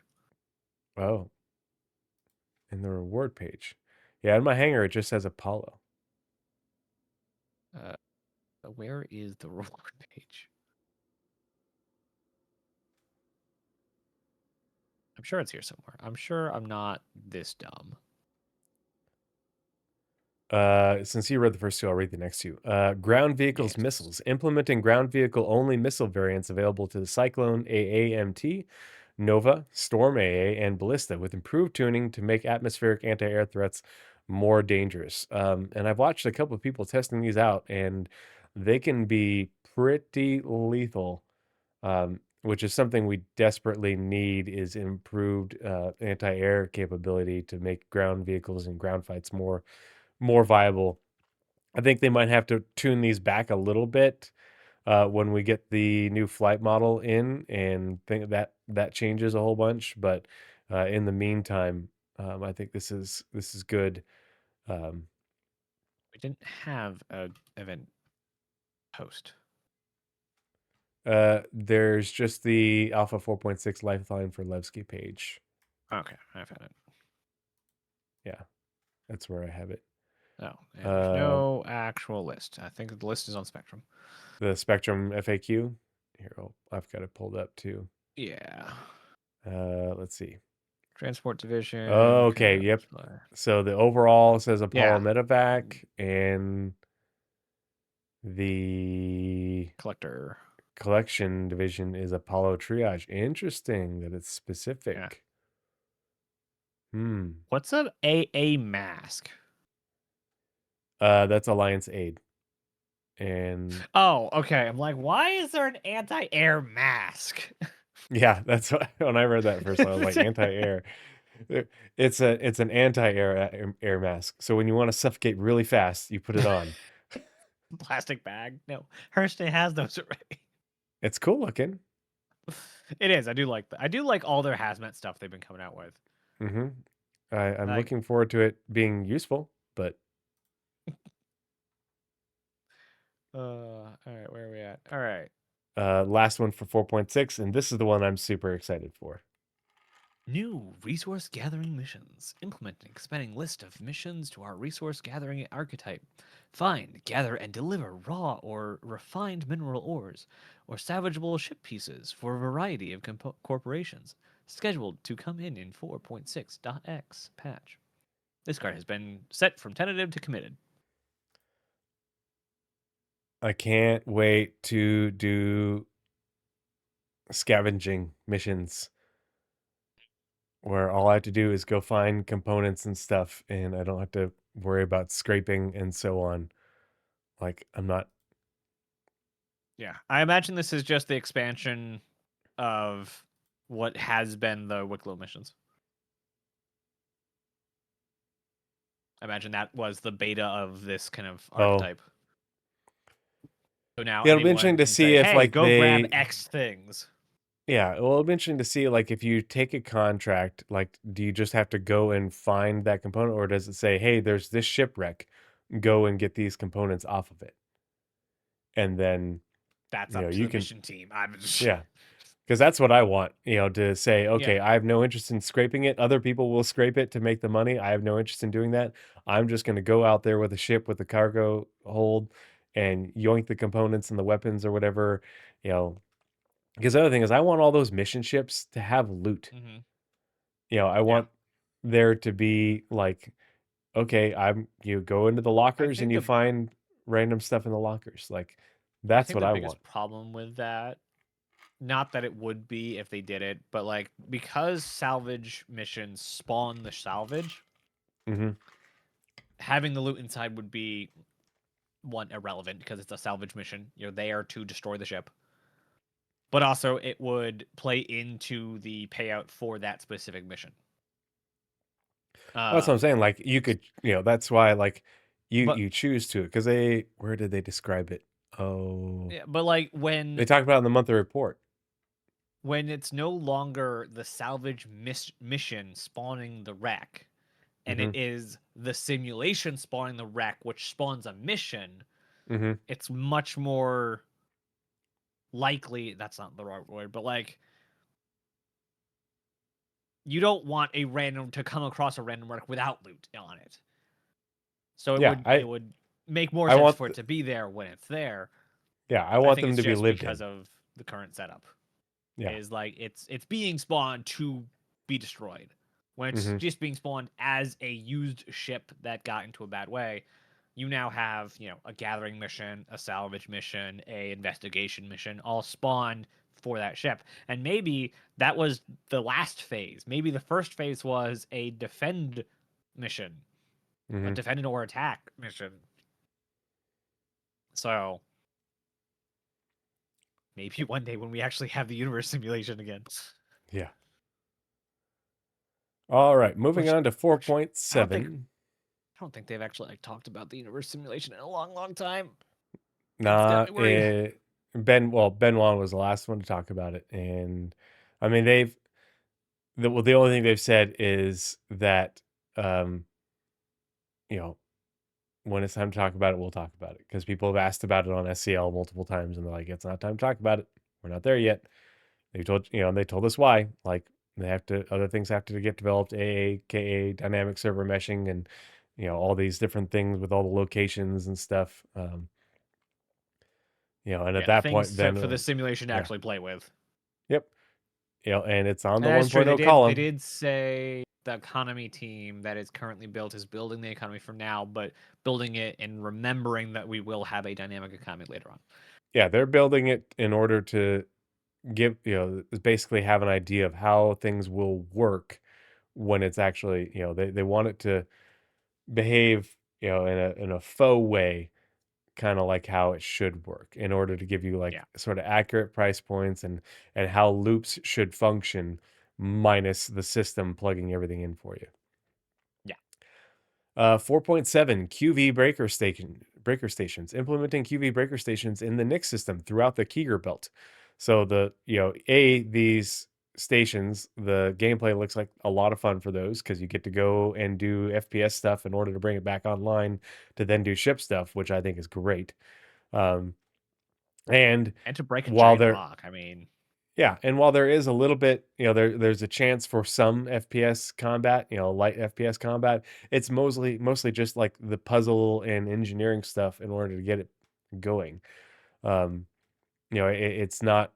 Oh, in the reward page. Yeah, in my hangar it just says Apollo. Uh, where is the reward page? I'm sure it's here somewhere. I'm sure I'm not this dumb. Since you read the first two, I'll read the next two. Ground vehicles Yes. missiles. Implementing ground vehicle only missile variants available to the Cyclone AAMT, Nova, Storm AA, and Ballista with improved tuning to make atmospheric anti-air threats more dangerous. And I've watched a couple of people testing these out, and they can be pretty lethal. Which is something we desperately need is improved anti-air capability to make ground vehicles and ground fights more viable. I think they might have to tune these back a little bit when we get the new flight model in, and think that changes a whole bunch. But in the meantime, I think this is good. Um, We didn't have a event host. there's just the Alpha 4.6 Lifeline for Levski page. Okay, I've had it. Yeah, that's where I have it. Oh, and there's no actual list. I think the list is on Spectrum. The Spectrum FAQ. Here, I've got it pulled up too. Yeah. Let's see. Transport division. Okay, yep. So the overall says Apollo Yeah. Medevac, and the Collector. collection division is Apollo Triage. Interesting that it's specific. Yeah. What's an AA mask? That's Alliance Aid. And oh, okay. I'm like, why is there an anti-air mask? yeah, that's what, when I read that first, I was like, anti-air. It's an anti-air air mask. So when you want to suffocate really fast, you put it on. Plastic bag? No, Hershey has those already. It's cool looking. It is. I do like that. I do like all their hazmat stuff they've been coming out with. Mm-hmm. I'm Like, looking forward to it being useful, but all right, where are we at? All right. last one for 4.6, and this is the one I'm super excited for. New resource gathering missions. Implement an expanding list of missions to our resource gathering archetype. Find, gather, and deliver raw or refined mineral ores or salvageable ship pieces for a variety of corporations. Scheduled to come in 4.6.x patch. This card has been set from tentative to committed. I can't wait to do scavenging missions where all I have to do is go find components and stuff, and I don't have to worry about scraping and so on. Like, I'm not. Yeah, I imagine this is just the expansion of what has been the Wicklow missions. I imagine that was the beta of this kind of Oh, archetype. So now yeah, it'll be anyone interesting to can see say, if, "Hey, like, go grab X things." Yeah, well, it'll be interesting to see, like, if you take a contract, like, do you just have to go and find that component, or does it say, hey, there's this shipwreck, go and get these components off of it? And then, That's up to you the can, mission team. I'm just, yeah, because that's what I want, to say, yeah. okay, I have no interest in scraping it. Other people will scrape it to make the money. I have no interest in doing that. I'm just going to go out there with a ship with a cargo hold and yoink the components and the weapons or whatever, you know. Because the other thing is, I want all those mission ships to have loot. Hmm. I Yeah. want there to be like, okay, you go into the I lockers and think you the find random stuff in the lockers. Like, I that's think what the I want. biggest problem with that, not that it would be if they did it, but like because salvage missions spawn the salvage, Hmm. having the loot inside would be one irrelevant because it's a salvage mission. You're there to destroy the ship. But also it would play into the payout for that specific mission. Well, that's what I'm Um, saying. Like, you could, that's why, like, but you choose to, because where did they describe it? Oh, yeah, but like they talked about it in the monthly report. when it's no longer the salvage mission spawning the wreck, and Hmm. it is the simulation spawning the wreck, which spawns a mission, Hmm. it's much more likely. That's not the right word, but like you don't want a random to come across a random wreck without loot on it. So it Yeah, would it would make more I sense want, for it to be there when it's there. I I want think them it's to be just lived because in. of the current setup. Yeah. Is like it's being spawned to be destroyed. When it's Hmm. just being spawned as a used ship that got into a bad way, you now have, a gathering mission, a salvage mission, a investigation mission, all spawned for that ship. And maybe that was the last phase. Maybe the first phase was a defend mission, a Hmm. defend or attack mission. So maybe one day when we actually have the universe simulation again. Yeah. All right, moving Which on to which I don't think 4.7. I don't think they've actually like talked about the universe simulation in a long, long time. It's got Nah, me worried. Ben Wan was the last one to talk about it, and I mean the only thing they've said is that um, you know, when it's time to talk about it, we'll talk about it because people have asked about it on SCL multiple times, and they're like, it's not time to talk about it. We're not there yet. They told us why. Like, other things have to get developed, aka dynamic server meshing, and all these different things with all the locations and stuff. And at Yeah, that point, things then for the simulation to yeah, actually play with. yep, and it's on the And that's true. 1.0 They column. did say the economy team that is currently built is building the economy for now, but building it and remembering that we will have a dynamic economy later on. Yeah, they're building it in order to give basically have an idea of how things will work when it's actually they want it to behave in a faux way, kind of like how it should work, in order to give you like Yeah, sort of accurate price points and how loops should function, minus the system plugging everything in for you. yeah, 4.7 QV breaker stations, implementing QV breaker stations in the Nix system throughout the Keeger belt. So these stations, the gameplay looks like a lot of fun for those because you get to go and do FPS stuff in order to bring it back online to then do ship stuff, which I think is great. Um, and And to break a while giant there, rock. I mean, yeah, and while there is a little bit, there's a chance for some FPS combat, light FPS combat. It's mostly just like the puzzle and engineering stuff in order to get it going. Um, it's not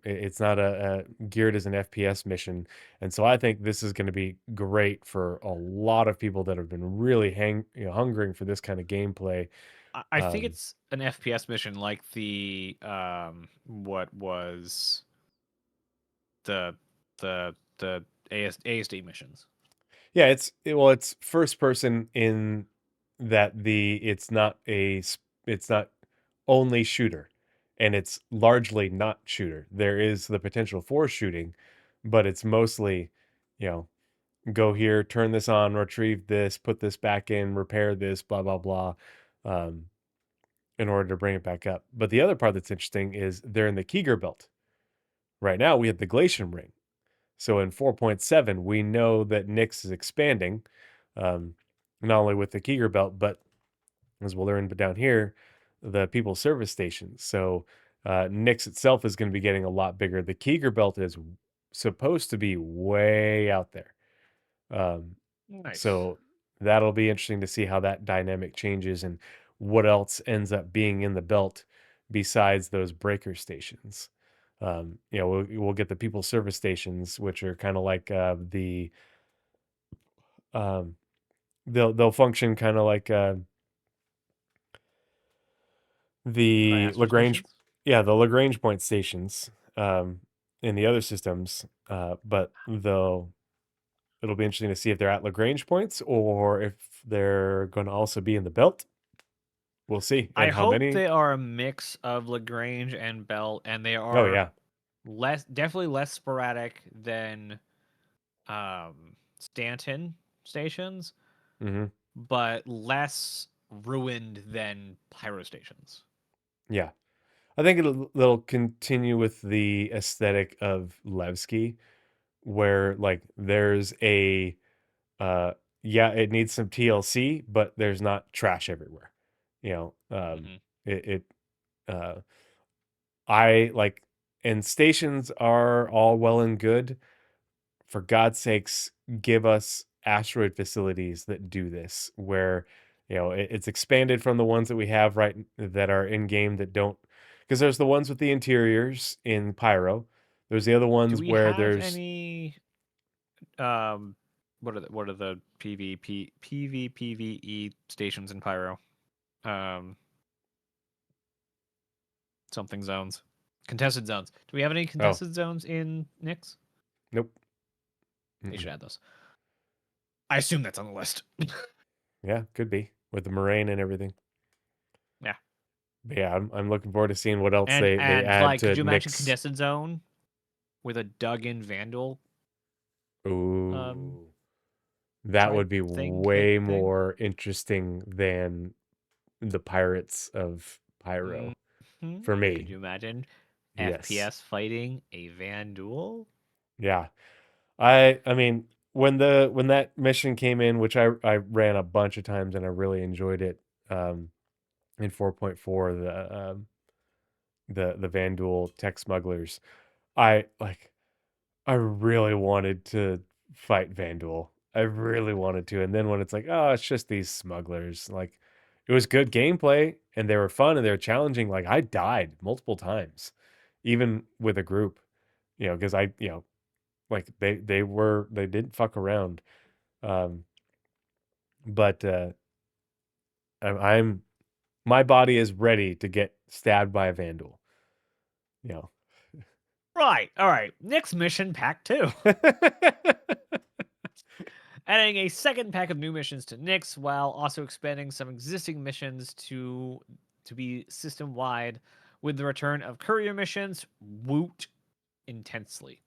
it's not a geared as an FPS mission, and so I think this is going to be great for a lot of people that have been really hungering for this kind of gameplay. I think Um, it's an FPS mission like the what was the the ASD missions. yeah, it's first person in that it's not only shooter, and it's largely not shooter. There is the potential for shooting, but it's mostly, you know, go here, turn this on, retrieve this, put this back in, repair this, blah blah blah, um, in order to bring it back up. But the other part that's interesting is they're in the Keeger belt. Right now, we have the Glacium ring. So in 4.7, we know that Nyx is expanding, um, not only with the Keeger belt, but as we'll learn down here, the people's service stations. So Nyx itself is going to be getting a lot bigger. The Keeger belt is supposed to be way out there. Um, Nice. so that'll be interesting to see how that dynamic changes and what else ends up being in the belt besides those breaker stations. We'll get the people service stations, which are kind of like um, they'll function kind of like Can I the ask you Lagrange, questions? yeah, the Lagrange point stations in the other systems. But though it'll be interesting to see if they're at Lagrange points or if they're going to also be in the belt. We'll see. I And how hope many? they are a mix of Lagrange and Bell, and they Oh are yeah. definitely less sporadic than Stanton stations, Hmm. but less ruined than Pyro stations. Yeah. I think they'll continue with the aesthetic of Levski, where like there's a uh yeah, it needs some TLC, but there's not trash everywhere. You know, Hmm. it uh I like, and stations are all well and good. For God's sakes, give us asteroid facilities that do this, where it's expanded from the ones that we have right that are in game that don't, because there's the ones with the interiors in Pyro. There's the other Do ones we where have there's any what are the PvPvE stations in Pyro? Um, something zones, contested zones. Do we have any oh contested zones in Nyx? nope. They Mm-mm. should add those. I assume that's on the list. Yeah, could be with the moraine and everything. Yeah. But yeah, I'm looking forward to seeing what else they And add like, could to you imagine Nyx. contested zone with a dug-in Vandal um Ooh, that type would be thing way thing? more interesting than the pirates of Pyro Hmm. for Could me. you imagine Yes. FPS fighting a Vandal? Yeah. I mean, when that mission came in, which I ran a bunch of times and I really enjoyed it, in 4.4, the Vanduul tech smugglers, I like I really wanted to fight Vanduul. I really wanted to. And then when it's like, oh, it's just these smugglers, like it was good gameplay and they were fun and they were challenging. Like I died multiple times, even with a group, because like they didn't fuck around. Um, but I'm my body is ready to get stabbed by a Vanduul. You know. Right. All right. Next mission, pack 2. Adding a second pack of new missions to Nyx while also expanding some existing missions to be system wide with the return of courier missions, woot intensely.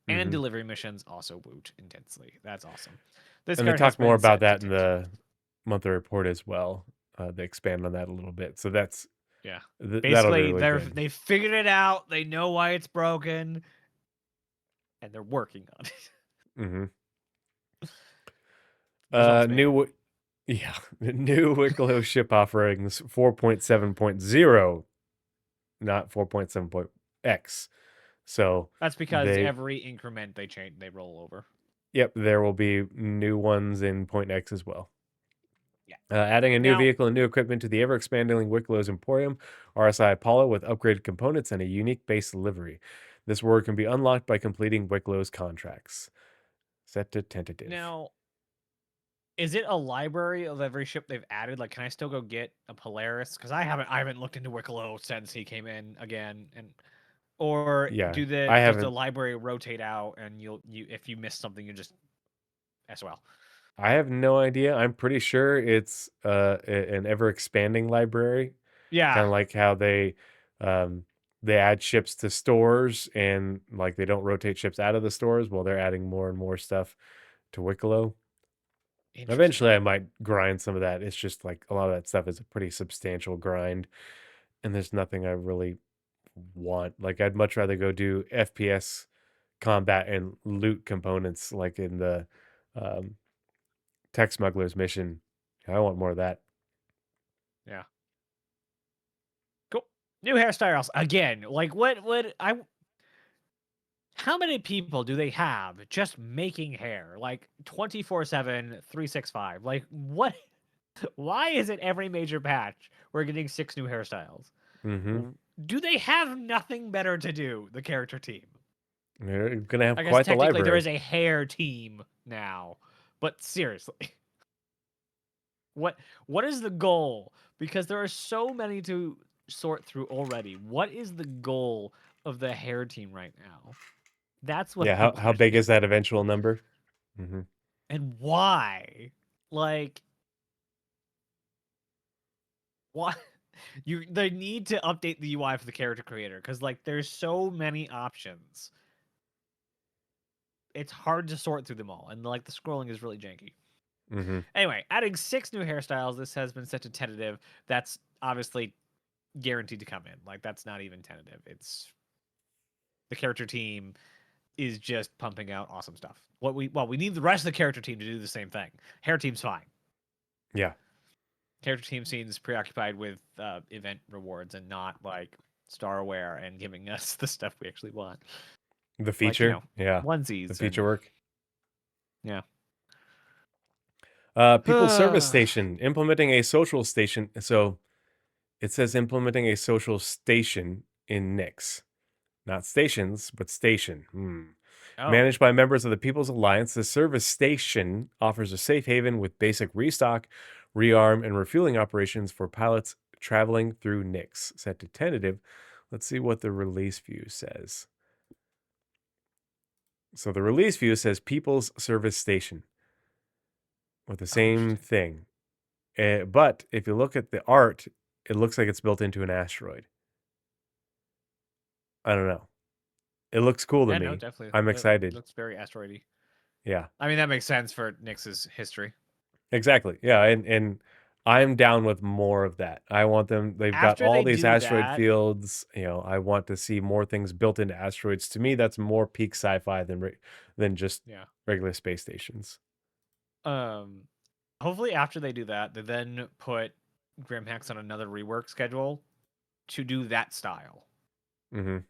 And Hmm. delivery missions also woot intensely. That's awesome. This And they card has talk more been about set to that in 10 times. the monthly report as well. They expand on that a little bit, so that's Yeah. that'll be Basically, really good. they figured it out. They know why it's broken. and they're working on it. Mm-hmm. Just want to make New, yeah, the new Wicklow ship offerings 4.7.0, not 4.7.x. So that's because they, every increment they change, they roll over. yep, there will be new ones in point X as well. Yeah. Adding a new Now, vehicle and new equipment to the ever expanding Wicklow's Emporium, RSI Apollo with upgraded components and a unique base livery. This reward can be unlocked by completing Wicklow's contracts. Set to tentative. now, is it a library of every ship they've added? Like, can I still go get a Polaris? Because I haven't looked into Wicklow since he came in again, and or Yeah, I does the haven't. library rotate out and you if you miss something you just SOL. I have no idea. I'm pretty sure it's an ever expanding library, kind Yeah, of like how um, they add ships to stores and like they don't rotate ships out of the stores. Well, they're adding more and more stuff to Wicklow. interesting. Eventually, I might grind some of that. It's just like a lot of that stuff is a pretty substantial grind, and there's nothing I really want. Like, I'd much rather go do FPS combat and loot components, like in the um, tech smugglers mission. I want more of that. Yeah, cool. New hairstyles again. Like what I how many people do they have just making hair like 24/7 365? Like what why is it every major patch we're getting 6 new hairstyles? Mm-hmm. Do they have nothing better to do, the character team? They're gonna have I guess quite the technically there library. is a hair team now. But seriously, what what is the goal? Because there are so many to sort through already. What is the goal of the hair team right now? That's what Yeah, I how want to big know. is that eventual number? Mm-hmm. And why? Like why they need to update the UI for the character creator because like there's so many options. It's hard to sort through them all, and like the scrolling is really janky. Mm-hmm. Anyway, adding 6 new hairstyles. This has been set to tentative. That's obviously guaranteed to come in. Like that's not even tentative. It's the character team is just pumping out awesome stuff. We need the rest of the character team to do the same thing. Hair team's fine. Yeah, Character team seems preoccupied with event rewards and not like Starware and giving us the stuff we actually want. the Like, feature. Yeah, the onesies feature and work. yeah. People's service station implementing a social station. So it says implementing a social station in Nix. Not stations, but station. Oh, Managed by members of the People's Alliance, the service station offers a safe haven with basic restock, rearm, and refueling operations for pilots traveling through Nix. Set to tentative. Let's see what the release view says. So the release view says People's Service Station with the oh, same interesting. thing. But if you look at the art, it looks like it's built into an asteroid. I don't know. It looks cool to Yeah, no, me. definitely. I'm It excited. looks very asteroidy. Yeah. I mean, that makes sense for Nyx's history. Exactly. Yeah, and I'm down with more of that. I want them they've got After all they these do asteroid that, fields, I want to see more things built into asteroids. To me, that's more peak sci-fi than just yeah. regular space stations. Um, hopefully after they do that, they then put Grimhex on another rework schedule to do that style. Mhm.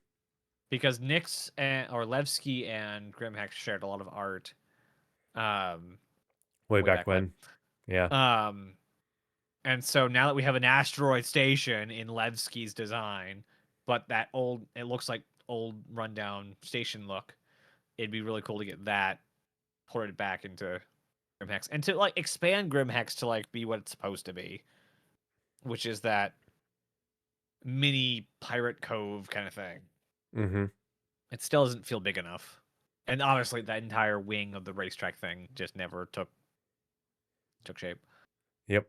Because Nyx and or Levski and Grimhex shared a lot of art Way way back back when. when. Yeah. Um and so now that we have an asteroid station in Levski's design, but that old it looks like old rundown station look, it'd be really cool to get that ported back into Grimhex and to like expand Grimhex to like be what it's supposed to be, which is that mini pirate cove kind of thing. Mhm. It still doesn't feel big enough. And honestly, that entire wing of the racetrack thing just never took shape. Yep.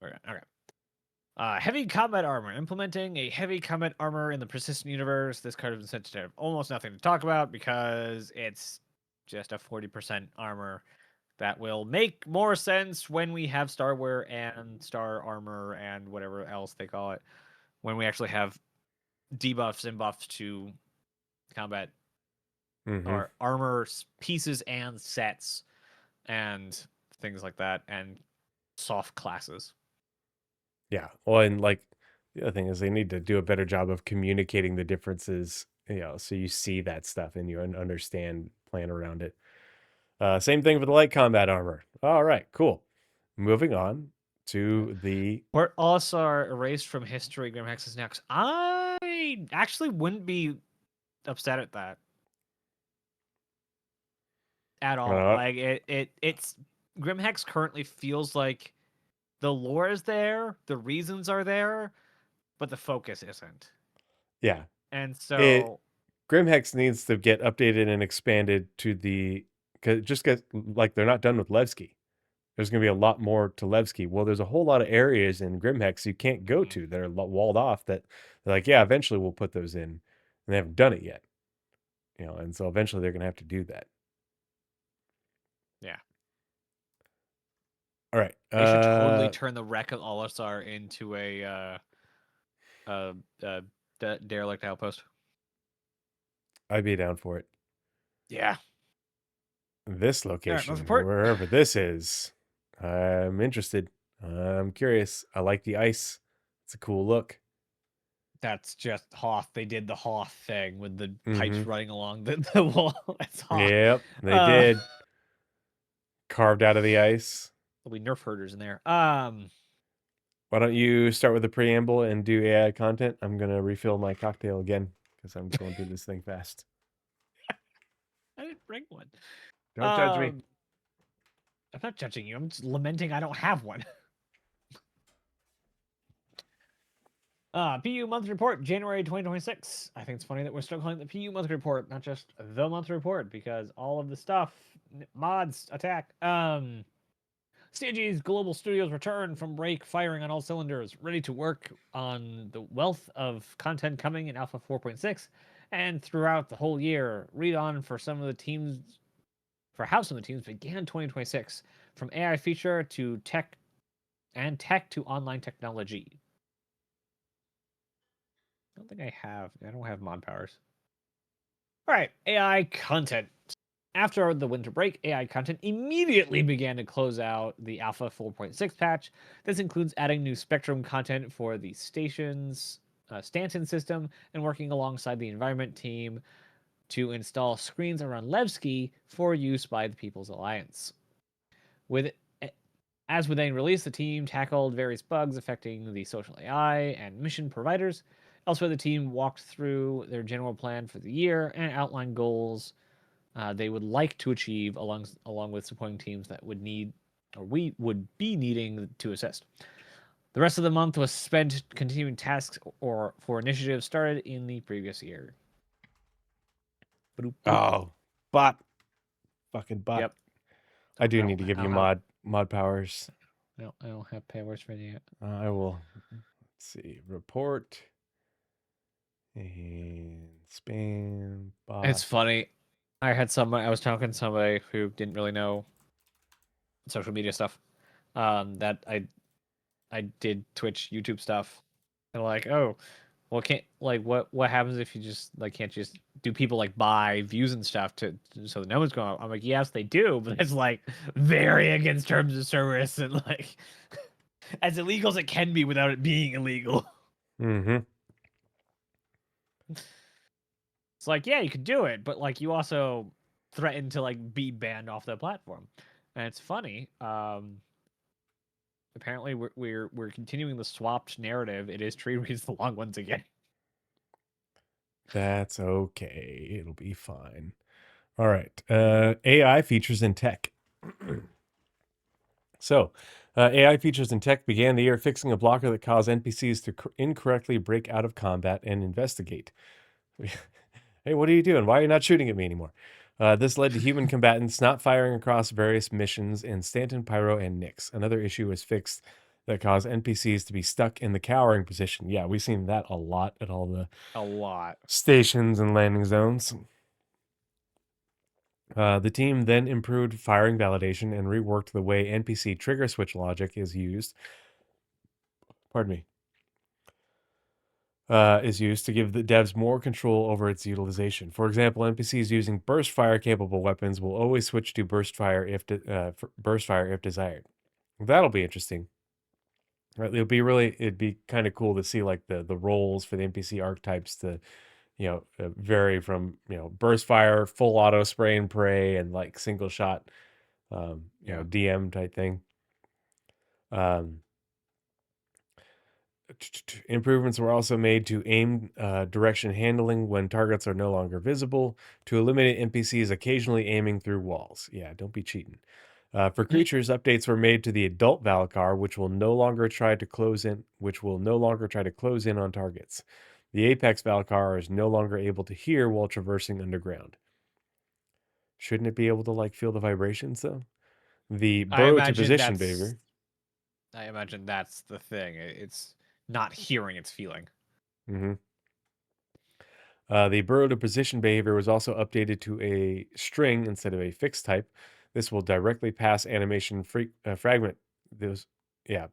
Okay. Okay. Heavy combat armor. Implementing a heavy combat armor in the persistent universe. This card has been sensitive. Almost nothing to talk about because it's just a 40% armor that will make more sense when we have Starware and Star Armor and whatever else they call it. When we actually have debuffs and buffs to combat Mm-hmm. or armor pieces and sets and things like that, and soft classes. Yeah. Well, and like the other thing is they need to do a better job of communicating the differences, so you see that stuff and you understand, plan around it. Same thing for the light combat armor. All right, cool. Moving on to the. Where also are erased from history, Grim Hex's next. I actually wouldn't be upset at that at all. Uh, Like it's Grim Hex currently feels like the lore is there, the reasons are there, but the focus isn't. yeah, And it so Grimhex needs to get updated and expanded to the, cause just get like they're not done with Levski. There's going to be a lot more to Levski. Well, there's a whole lot of areas in Grimhex you can't go mhm, to that are walled off. That they're like, yeah, eventually we'll put those in, and they haven't done it yet. And so eventually they're going to have to do that. yeah. All right. They should totally turn the wreck of Olisar into uh, uh derelict outpost. I'd be down for it. Yeah. This All right, let's location, report. wherever this is, I'm interested. I'm curious. I like the ice. It's a cool look. That's just Hoth. They did the Hoth thing with the pipes Mm-hmm. running along the wall. That's Hoth. Yep, they Uh, did. Carved out of the ice. there'll be nerf herders in there. Why don't you start with the preamble and do AI content? I'm gonna refill my cocktail again because I'm going through this thing fast. I didn't bring one. Don't judge me. Um, I'm not judging you. I'm just lamenting I don't have one. PU monthly report, January 2026. I think it's funny that we're still calling it the PU monthly report, not just the monthly report, because all of the stuff, mods, attack. CIG's global studios return from break, firing on all cylinders, ready to work on the wealth of content coming in Alpha 4.6 and throughout the whole year. Read on for some of the teams, for how some of the teams began 2026, from AI feature to tech to online technology. I don't think I don't have mod powers. All right, AI content. After the winter break, AI content immediately began to close out the Alpha 4.6 patch. This includes adding new Spectrum content for the station's Stanton system and working alongside the environment team to install screens around Levski for use by the People's Alliance. With As with any release, the team tackled various bugs affecting the social AI and mission providers. Elsewhere, the team walked through their general plan for the year and outlined goals they would like to achieve along with supporting teams that would need or we would be needing to assist. The rest of the month was spent continuing tasks or for initiatives started in the previous year. Boop, boop. Oh, bot, fucking bot. Yep. I do need to give I you don't have mod powers. I don't have powers ready yet. I will. Let's see. Report and spam It's bot. funny. I was talking to somebody who didn't really know social media stuff. That I did Twitch, YouTube stuff. And like, oh, well, can't like what happens if you just like can't just do people like buy views and stuff so the numbers go up? I'm like, yes, they do, but it's like very against terms of service and like as illegal as it can be without it being illegal. Mm-hmm. It's like, yeah, you could do it, but like you also threaten to like be banned off the platform. And it's funny. Apparently we're continuing the swapped narrative. It is Tree reads the long ones again. That's okay. It'll be fine. All right. AI features in tech. So, AI features in tech began the year fixing a blocker that caused NPCs to incorrectly break out of combat and investigate. Hey, what are you doing? Why are you not shooting at me anymore? This led to human combatants not firing across various missions in Stanton, Pyro, and Nyx. Another issue was fixed that caused NPCs to be stuck in the cowering position. Yeah, we've seen that a lot at all the A lot. stations and landing zones. The team then improved firing validation and reworked the way NPC trigger switch logic is used. Pardon me. is used to give the devs more control over its utilization. For example, NPCs using burst fire capable weapons will always switch to burst fire if desired. That'll be interesting. Right, it'd be kind of cool to see like the roles for the NPC archetypes to vary from burst fire, full auto spray and pray, and like single shot, Yeah. DM type thing. Um, Improvements were also made to aim direction handling when targets are no longer visible, to eliminate NPCs occasionally aiming through walls. Yeah, don't be cheating. For creatures, updates were made to the adult Valakar, which will no longer try to close in on targets. The Apex Valakar is no longer able to hear while traversing underground. Shouldn't it be able to like feel the vibrations though? The I burrow to imagine position that's behavior. I imagine that's the thing. It's not hearing, it's feeling. Mm-hmm. The burrow to position behavior was also updated to a string instead of a fixed type. This will directly pass fragment. Those, yeah,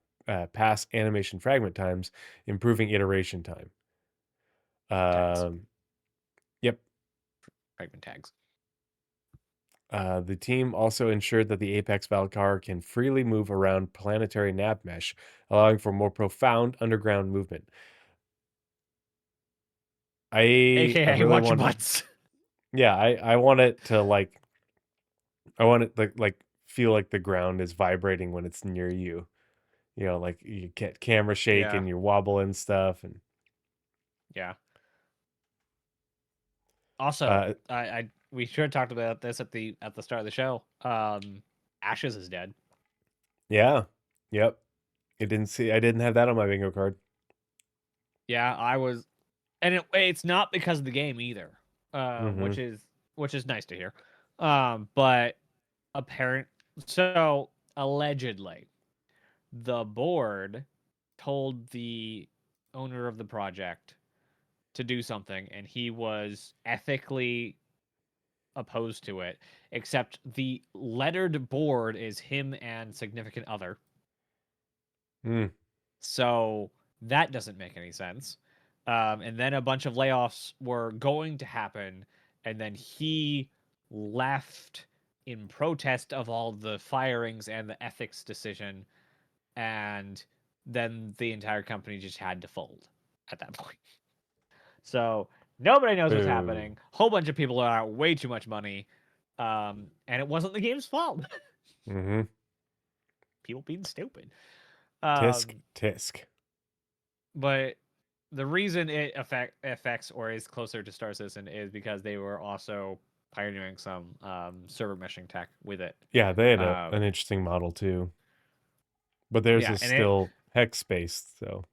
pass animation fragment times, improving iteration time. Tags. Um, yep. Fragment tags. The team also ensured that the Apex Valkar can freely move around planetary nav mesh, allowing for more profound underground movement. I AKA really watch your want, butts. yeah, I want it to like I want it like feel like the ground is vibrating when it's near you. Like you get camera shake Yeah. and you're wobbling stuff and Yeah. Also, uh I we should have talked about this at the start of the show. Ashes is dead. yeah. Yep. I didn't have that on my bingo card. Yeah, I was, and it's not because of the game either, Mhm. which is nice to hear. But apparent, so allegedly, the board told the owner of the project to do something, and he was ethically opposed to it. Except the lettered board is him and significant other, Mm. so that doesn't make any sense. And then a bunch of layoffs were going to happen, and then he left in protest of all the firings and the ethics decision, and then the entire company just had to fold at that point. So nobody knows what's Boo. happening. Whole bunch of people are out way too much money, and it wasn't the game's fault. Mhm. People being stupid. Tisk Um, tisk. but the reason it affects or is closer to Star Citizen is because they were also pioneering some server meshing tech with it. Yeah, they had an Um, interesting model too. But theirs yeah, is and it still hex based, so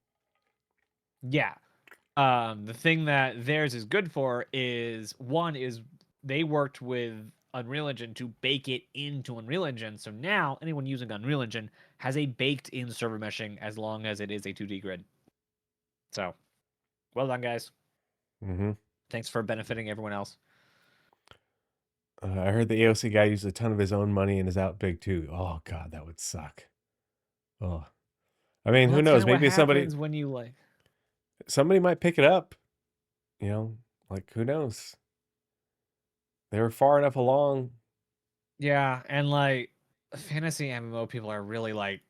yeah. The thing that theirs is good for is one is they worked with Unreal Engine to bake it into Unreal Engine. So now anyone using Unreal Engine has a baked in server meshing as long as it is a 2D grid. So well done, guys. mhm. Thanks for benefiting everyone else. I heard the AOC guy used a ton of his own money and is out big too. Oh god, that would suck. Oh. I mean, Well, who that's kind knows? of what Maybe happens when you like. somebody might pick it up, you know? Like who knows? They were far enough along. Yeah, and like fantasy MMO people are really like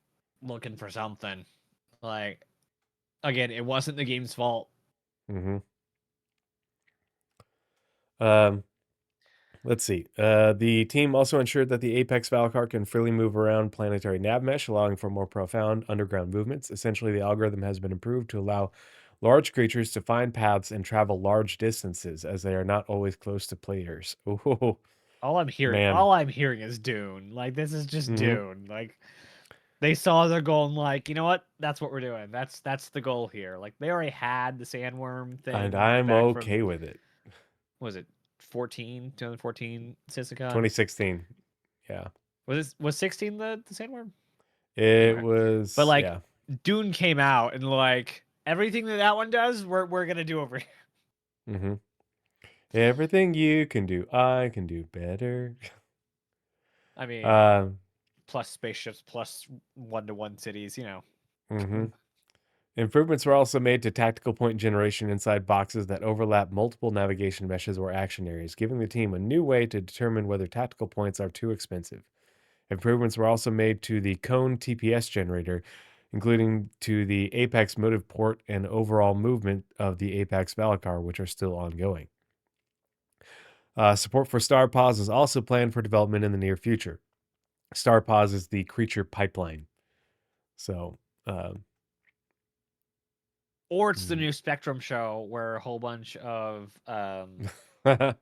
looking for something. Like again, it wasn't the game's fault. Mhm. Um Let's see. The team also ensured that the Apex Valkyr can freely move around planetary nav mesh, allowing for more profound underground movements. Essentially, the algorithm has been improved to allow large creatures to find paths and travel large distances, as they are not always close to players. Oh man. All I'm hearing is Dune. Like this is just Hmm. Dune. Like they saw their goal and like, you know what? That's what we're doing. That's the goal here. Like they already had the sandworm And thing I'm back from okay with it. what was it 2014 Sisicon? 2016. Yeah. Was 16 the sandworm? It Anyway, but was, like yeah. Dune came out and like everything that one does, we're gonna do over here. Hmm. Everything you can do, I can do better. I mean, Um, plus spaceships, plus one-to-one cities. You know. mhm. Improvements were also made to tactical point generation inside boxes that overlap multiple navigation meshes or action areas, giving the team a new way to determine whether tactical points are too expensive. Improvements were also made to the Cone TPS generator, including to the Apex motive port and overall movement of the Apex Valakar, which are still ongoing. Support for Star Paws is also planned for development in the near future. Star Paws is the creature pipeline. So, Or it's the new Spectrum show where a whole bunch of what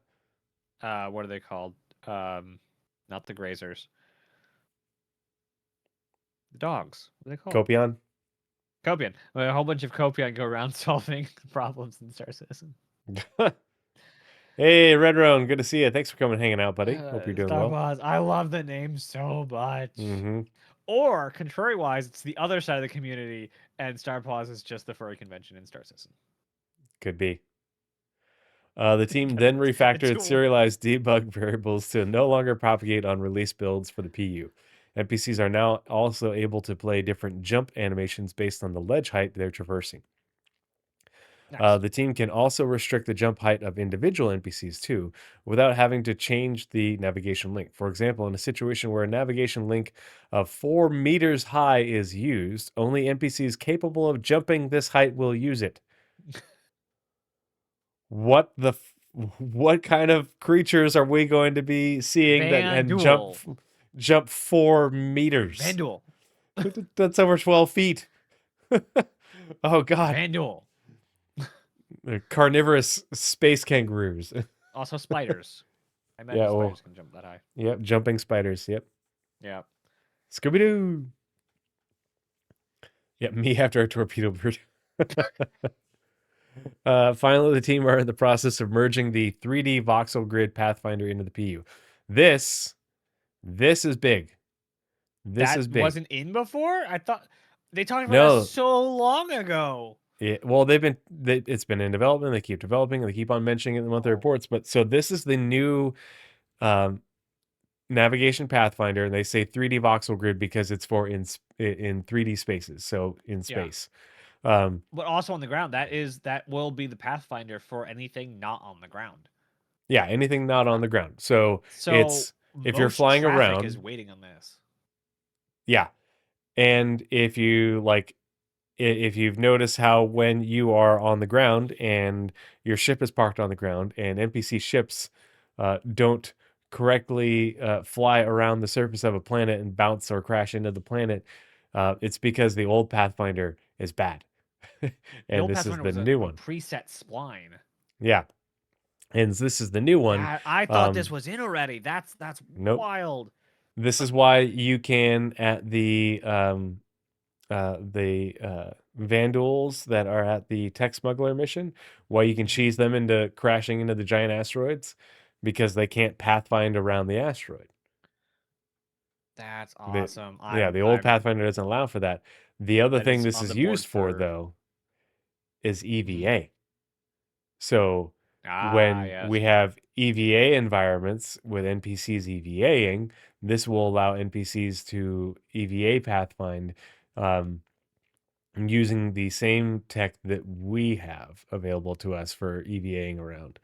are they called? Not the grazers. The dogs. What are they called? Copion. Copian. A whole bunch of Copian go around solving problems in Star Citizen. Hey, Red Roan, good to see you. Thanks for coming and hanging out, buddy. Hope you're doing Star well. Paws. I love the name so much. Mm-hmm. Or, contrary-wise, it's the other side of the community, and Star Paws is just the furry convention in Star Citizen. Could be. The team then refactored serialized debug variables to no longer propagate on release builds for the PU. NPCs are now also able to play different jump animations based on the ledge height they're traversing. Nice. The team can also restrict the jump height of individual NPCs too, without having to change the navigation link. For example, in a situation where a navigation link of 4 meters high is used, only NPCs capable of jumping this height will use it. What kind of creatures are we going to be seeing that and jump 4 meters? Vandal. That's over 12 feet. Oh god. Vandal. They're carnivorous space kangaroos. Also spiders. I imagine spiders can jump that high. Yep, jumping spiders. Yep. Yeah. Scooby-Doo. Yep, me after a torpedo bird. Finally, the team are in the process of merging the 3D voxel grid Pathfinder into the PU. This is big. This is big. Wasn't in before? I thought they talked about that so long ago. Yeah, well, it's been in development. They keep developing, and they keep on mentioning it in the monthly reports. But so this is the new navigation Pathfinder, and they say 3D voxel grid because it's for in 3D spaces, so in space. Yeah. But also on the ground, that will be the Pathfinder for anything not on the ground. Yeah, anything not on the ground. So it's if you're flying around, is waiting on this. Yeah, and if you've noticed how when you are on the ground and your ship is parked on the ground and NPC ships don't correctly fly around the surface of a planet and bounce or crash into the planet, it's because the old Pathfinder is bad. And this is the new one. Preset spline. Yeah. And this is the new one. I thought this was in already. That's nope. wild. This is why you can at the Vandals that are at the tech smuggler mission, why you can cheese them into crashing into the giant asteroids because they can't pathfind around the asteroid. That's awesome. The old Pathfinder doesn't allow for that. The other thing this is used for, though, is EVA. So when we have EVA environments with NPCs EVAing, this will allow NPCs to EVA pathfind using the same tech that we have available to us for EVAing around.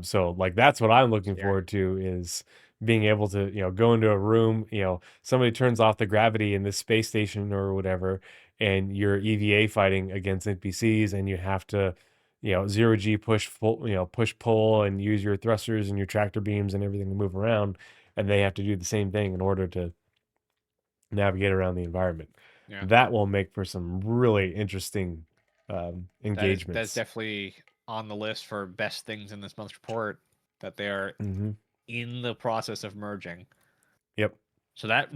So like that's what I'm looking forward to, is being able to, go into a room, somebody turns off the gravity in this space station or whatever, and you're EVA fighting against NPCs, and you have to, 0G push pull and use your thrusters and your tractor beams and everything to move around, and they have to do the same thing in order to navigate around the environment. Yeah. That will make for some really interesting engagements. That's definitely on the list for best things in this month's report, that they are in the process of merging. Yep. So that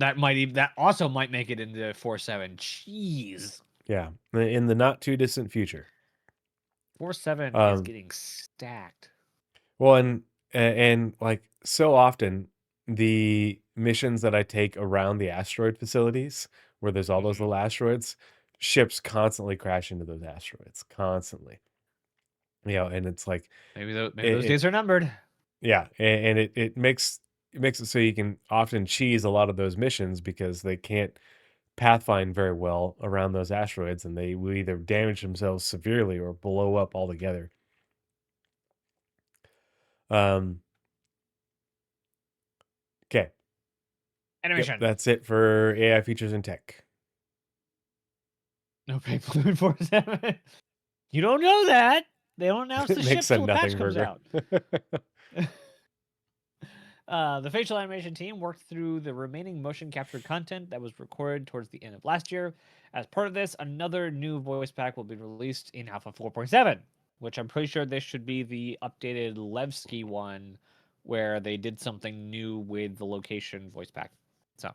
also might make it into 4.7. Jeez. Yeah, in the not too distant future. 4.7 is getting stacked. Well, and like so often, the missions that I take around the asteroid facilities, where there's all those little asteroids, ships constantly crash into those asteroids, constantly. And it's like maybe those days are numbered. Yeah, and it makes it so you can often cheese a lot of those missions because they can't pathfind very well around those asteroids, and they will either damage themselves severely or blow up altogether. Okay. Yep, Animation. that's it for AI features and tech. No pay balloon 47. You don't know that. They don't announce the ship Nick's a till a patch nothing comes burger. out. The facial animation team worked through the remaining motion capture content that was recorded towards the end of last year. As part of this, another new voice pack will be released in Alpha 4.7, which I'm pretty sure this should be the updated Levski one where they did something new with the location voice pack. So,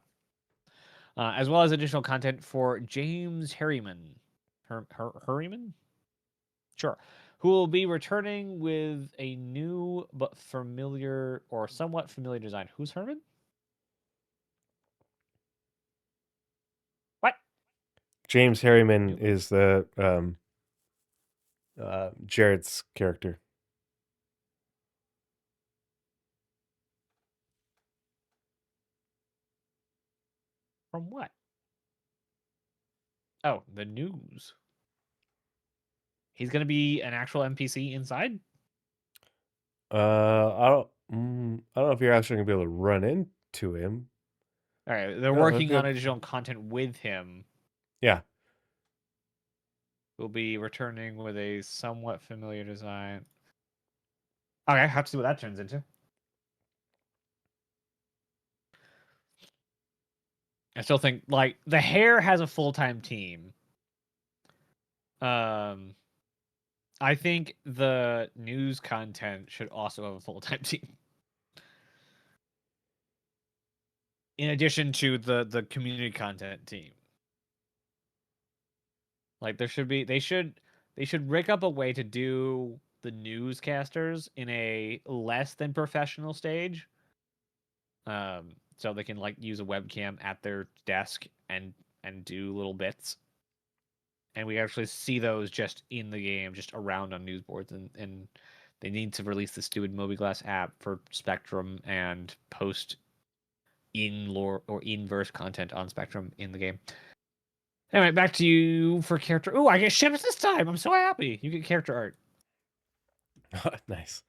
as well as additional content for James Harriman. Harriman? Sure. Who will be returning with a new but familiar or somewhat familiar design. Who's Herman? What? James Harriman New is the Jared's character. from what? Oh, the news. He's gonna be an actual NPC inside. I don't know if you're actually gonna be able to run into him. All right, they're No, working on additional content with him. yeah. Will be returning with a somewhat familiar design. Okay, I have to see what that turns into. I still think like the hair has a full-time team. Um, I think the news content should also have a full-time team. In addition to the community content team. Like they should rig up a way to do the newscasters in a less than professional stage. So they can like use a webcam at their desk and do little bits. And we actually see those just in the game, just around on news boards, and they need to release the stupid Mobiglass app for Spectrum and post in lore or inverse content on Spectrum in the game. Anyway, back to you for character. Ooh, I get ships this time. I'm so happy. You get character art. Nice.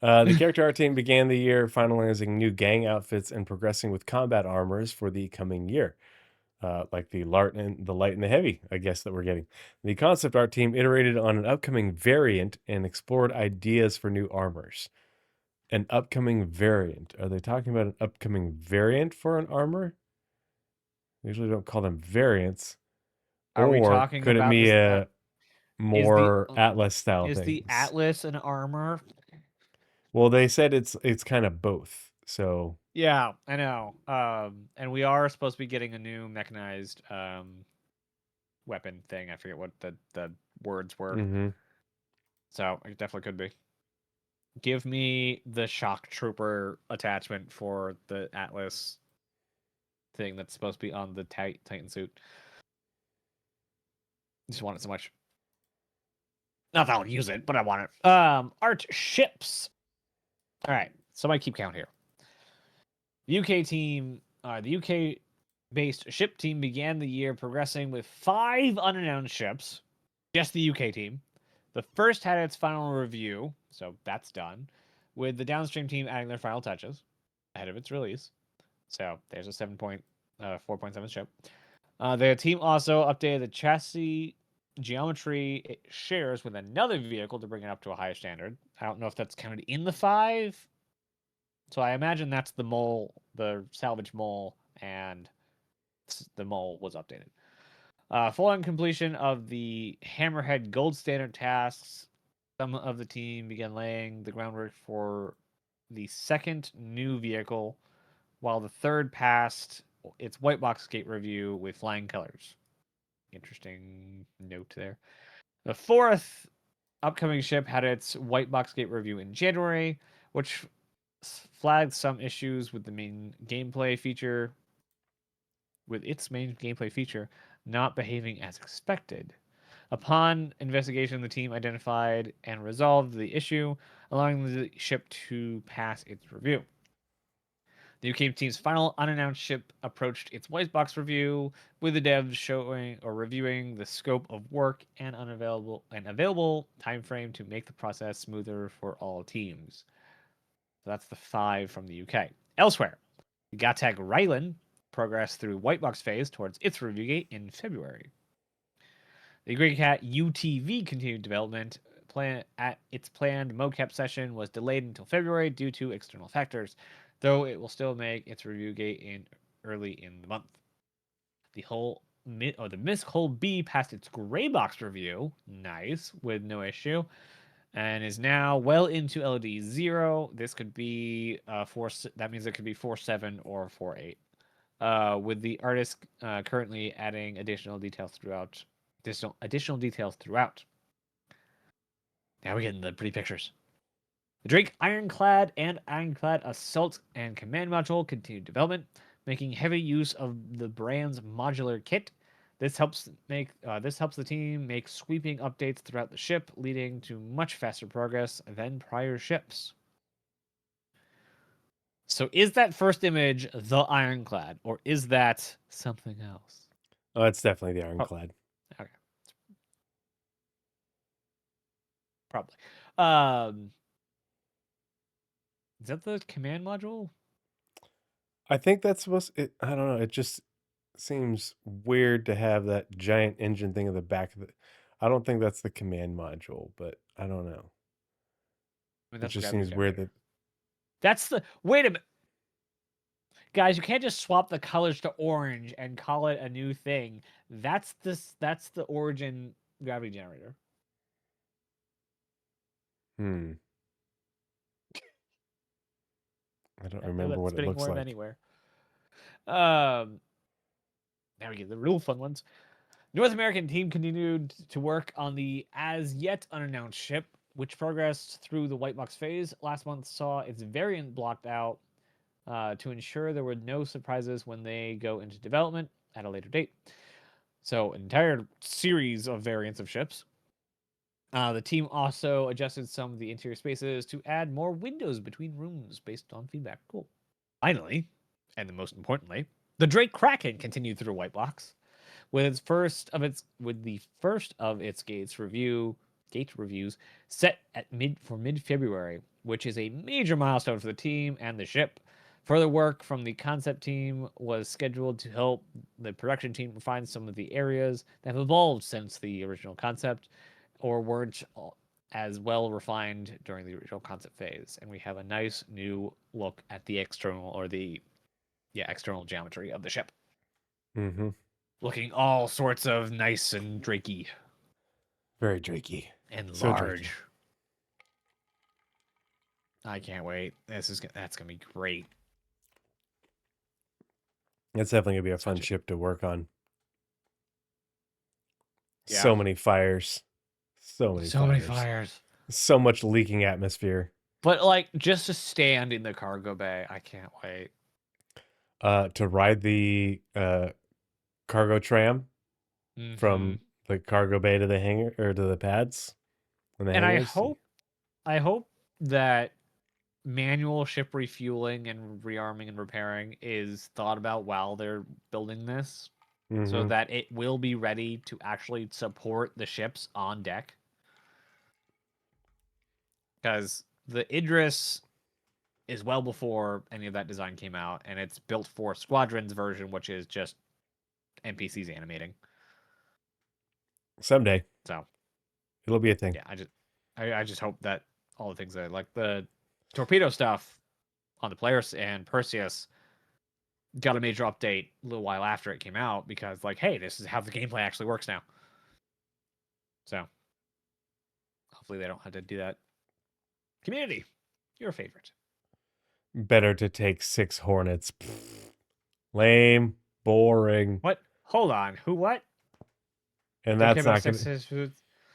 The character art team began the year finalizing new gang outfits and progressing with combat armors for the coming year. Like the light and the heavy, I guess, that we're getting. The concept art team iterated on an upcoming variant and explored ideas for new armors. An upcoming variant. Are they talking about an upcoming variant for an armor? They usually don't call them variants. Are we Or talking could it about be this? a Is the more Atlas style is the things? Atlas an armor? Well, they said it's kind of both. So, Yeah, I know. And we are supposed to be getting a new mechanized weapon thing. I forget what the words were. mhm. So it definitely could be. Give me the shock trooper attachment for the Atlas thing that's supposed to be on the Titan suit. Just want it so much. Not that I'll use it, but I want it. Art ships. All right, somebody keep count here. The UK team, the UK based ship team began the year progressing with 5 unannounced ships. Just the UK team. The first had its final review, so that's done, with the downstream team adding their final touches ahead of its release. So there's a 4.7 ship. The team also updated the chassis geometry it shares with another vehicle to bring it up to a higher standard. I don't know if that's counted in the 5. So I imagine that's the mole, the salvage mole, and the mole was updated. Following completion of the Hammerhead Gold Standard tasks, some of the team began laying the groundwork for the second new vehicle, while the third passed its white box gate review with flying colors. Interesting note there. The fourth upcoming ship had its white box gate review in January, which flagged some issues with the main gameplay feature, with its main gameplay feature not behaving as expected. Upon investigation, the team identified and resolved the issue, allowing the ship to pass its review. The UK team's final unannounced ship approached its white box review, with the devs showing or reviewing the scope of work and available time frame to make the process smoother for all teams. So that's the 5 from the UK. Elsewhere, the Gatek Rylan progressed through white box phase towards its review gate in February. The Grey Cat UTV continued development. Its planned mocap session was delayed until February due to external factors, though it will still make its review gate early in the month. The Misk Hull B passed its gray box review, nice, with no issue, and is now well into LOD 0. This could be that means it could be 4.7 or 4.8. With the artist currently adding additional details throughout. Now we get into the pretty pictures. The Drake Ironclad and Ironclad Assault and Command Module continued development, making heavy use of the brand's modular kit. This helps the team make sweeping updates throughout the ship, leading to much faster progress than prior ships. So is that first image the Ironclad, or is that something else? Oh, it's definitely the Ironclad. Okay. Probably. Is that the command module? I think that's I don't know. It just seems weird to have that giant engine thing in the back of it. I don't think that's the command module, but I don't know. I mean, It that's the just gravity seems weird generator. that That's the wait a minute. Guys, you can't just swap the colors to orange and call it a new thing. That's the origin gravity generator. I don't They remember let what it spinning looks worm like. anywhere. Now we get the real fun ones. North American team continued to work on the as yet unannounced ship, which progressed through the white box phase. Last month saw its variant blocked out to ensure there were no surprises when they go into development at a later date. So, an entire series of variants of ships. The team also adjusted some of the interior spaces to add more windows between rooms based on feedback. Cool. Finally, and the most importantly, the Drake Kraken continued through White Box with the first of its gate reviews set at mid February, which is a major milestone for the team and the ship. Further work from the concept team was scheduled to help the production team refine some of the areas that have evolved since the original concept or weren't as well refined during the original concept phase. And we have a nice new look at the external geometry of the ship. Mm-hmm. Looking all sorts of nice and drakey. Very drakey. And So large. drakey. I can't wait. That's gonna be great. It's definitely gonna be a fun ship to work on. Yeah. So many fires. So many fires. So much leaking atmosphere. But like just to stand in the cargo bay, I can't wait. To ride the cargo tram from the cargo bay to the hangar or to the pads and the hangars. I hope that manual ship refueling and rearming and repairing is thought about while they're building this, so that it will be ready to actually support the ships on deck. Because the Idris is well before any of that design came out, and it's built for Squadron's version, which is just NPCs animating. Someday. So it'll be a thing. Yeah, I just hope that all the things that like the torpedo stuff on the Polaris and Perseus got a major update a little while after it came out because like, hey, this is how the gameplay actually works now. So hopefully they don't have to do that. Community, your favorite. Better to take 6 Hornets. Pfft. Lame, boring. What? Hold on. Who? What? And that's not gonna.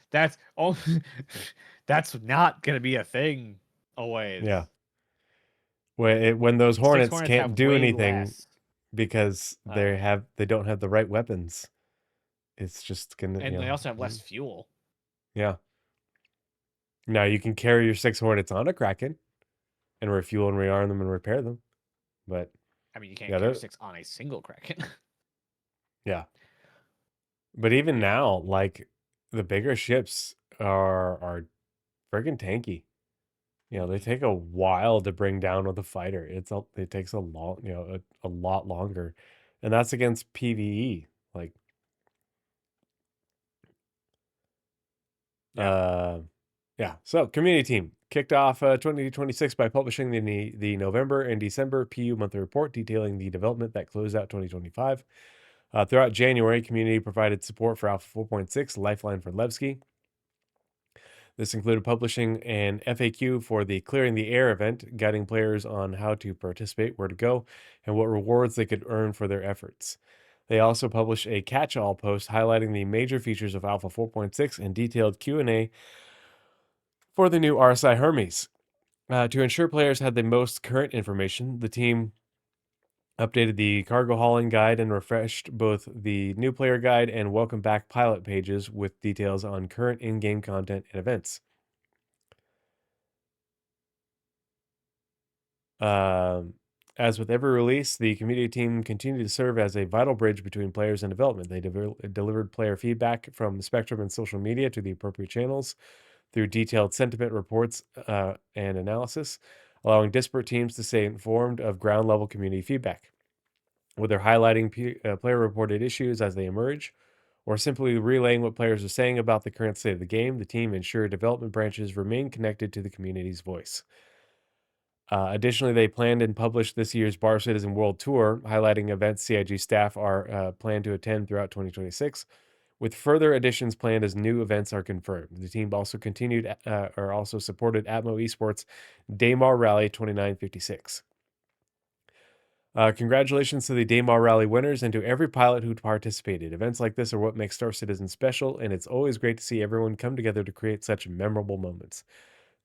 That's oh, that's not gonna be a thing. Always. Yeah. When those Six Hornets Hornets can't have do way anything less. because they don't have the right weapons. It's just gonna. And they also have less fuel. Yeah. Now you can carry your 6 Hornets on a Kraken and refuel and rearm them and repair them, but I mean, you can't Yeah, carry 6 on a single Kraken. yeah. But even Yeah. now, like the bigger ships are friggin' tanky. They Hmm. take a while to bring down with a fighter. It takes a long, a lot longer, and that's against PVE. Like, Yeah. uh, yeah. So, community team kicked off 2026 by publishing the November and December PU monthly report detailing the development that closed out 2025. Throughout January, community provided support for Alpha 4.6 Lifeline for Levski. This included publishing an FAQ for the Clearing the Air event, guiding players on how to participate, where to go, and what rewards they could earn for their efforts. They also published a catch-all post highlighting the major features of Alpha 4.6 and detailed Q&A for the new RSI Hermes. To ensure players had the most current information, the team updated the cargo hauling guide and refreshed both the new player guide and welcome back pilot pages with details on current in-game content and events. Um, as with every release, the community team continued to serve as a vital bridge between players and development. They delivered player feedback from the Spectrum and social media to the appropriate channels through detailed sentiment reports and analysis, allowing disparate teams to stay informed of ground level community feedback, whether highlighting player reported issues as they emerge or simply relaying what players are saying about the current state of the game. The team ensured development branches remain connected to the community's voice. Additionally, they planned and published this year's Star Citizen World Tour, highlighting events CIG staff are planned to attend throughout 2026, with further additions planned as new events are confirmed. The team also also supported Atmo Esports Daymar Rally 2956. Congratulations to the Daymar Rally winners and to every pilot who participated. Events like this are what make Star Citizen special, and it's always great to see everyone come together to create such memorable moments.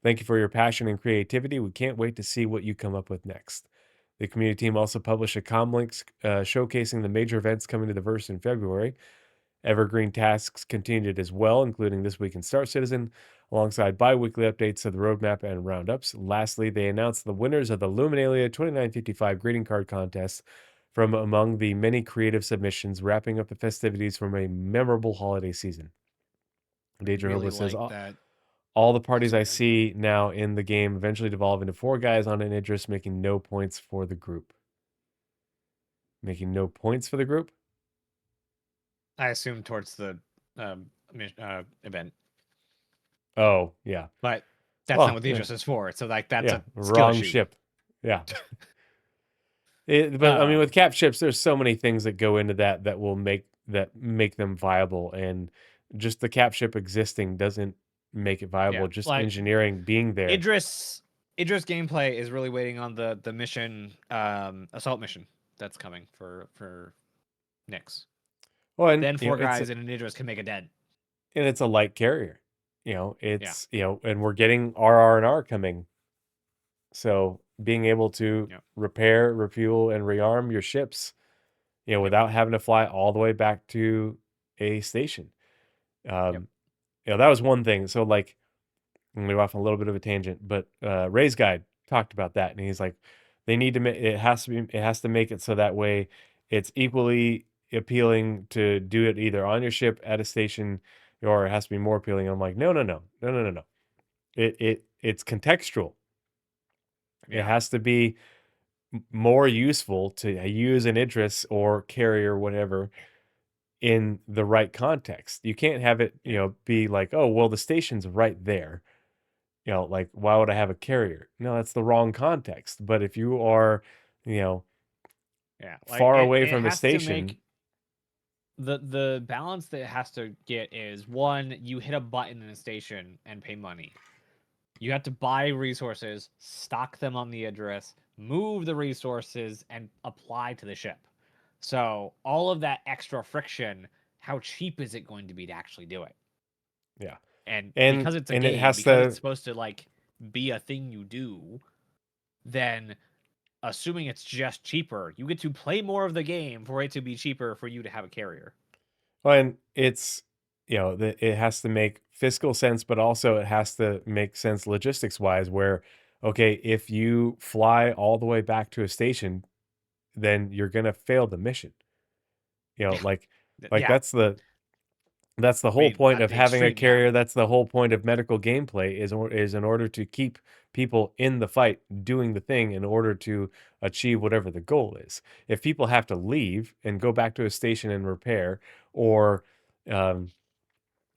Thank you for your passion and creativity. We can't wait to see what you come up with next. The community team also published a comlinks showcasing the major events coming to the verse in February. Evergreen tasks continued as well, including This Week in Star Citizen, alongside bi-weekly updates to the roadmap and roundups. Lastly, they announced the winners of the Luminalia 2955 greeting card contest from among the many creative submissions, wrapping up the festivities from a memorable holiday season. Daedra Hobo Really says, like that. all the Oh, parties sorry, I go ahead. see now in the game eventually devolve into 4 guys on an Idris, making no points for the group. Making no points for the group? I assume towards the event, Oh, yeah. but that's not Oh, what the address is for. So like that's yeah. a skill Wrong issue. ship. Yeah. But I mean, Um, with cap ships, there's so many things that go into that will make them viable, and just the cap ship existing doesn't make it yeah, viable. Just like engineering being there. Idris. Idris gameplay is really waiting on the mission, assault mission that's coming for Nyx. Oh, and Then 4 guys and an Idris can make a dead. it's a light carrier. Yeah, And we're getting RR&R coming. So being able to yep, repair, refuel, and rearm your ships, yep, without having to fly all the way back to a station. yep, Um, that was one thing. So like, I'm gonna go off on a little bit of a tangent, but Ray's guide talked about that, and he's like, they need to make it has to make it so that way it's equally appealing to do it either on your ship at a station, or it has to be more appealing. I'm like, no, no, no, no, no, no, no. It's contextual. It yeah, has to be more useful to use an Idris or carrier, whatever, in the right context. You can't have it, yeah, be like, oh, well, the station's right there. Like, why would I have a carrier? No, that's the wrong context. But if you are, you know, yeah. Like far it, away it from a has to station, make the balance that it has to get is one, you hit a button in a station and pay money. You have to buy resources, stock them on the address, move the resources, and apply to the ship. So all of that extra friction, how cheap is it going to be to actually do it? yeah. And And because it's a and it game, has because it's to supposed to like be a thing you do, then assuming it's just cheaper, you get to play more of the game for it to be cheaper for you to have a carrier. well, and it's it has to make fiscal sense, but also it has to make sense logistics wise where okay, if you fly all the way back to a station, then you're gonna fail the mission. Like Yeah, that's the I whole mean point at of the having a extreme, yeah. carrier. That's the whole point of medical gameplay is in order to keep people in the fight doing the thing in order to achieve whatever the goal is. If people have to leave and go back to a station and repair, or um,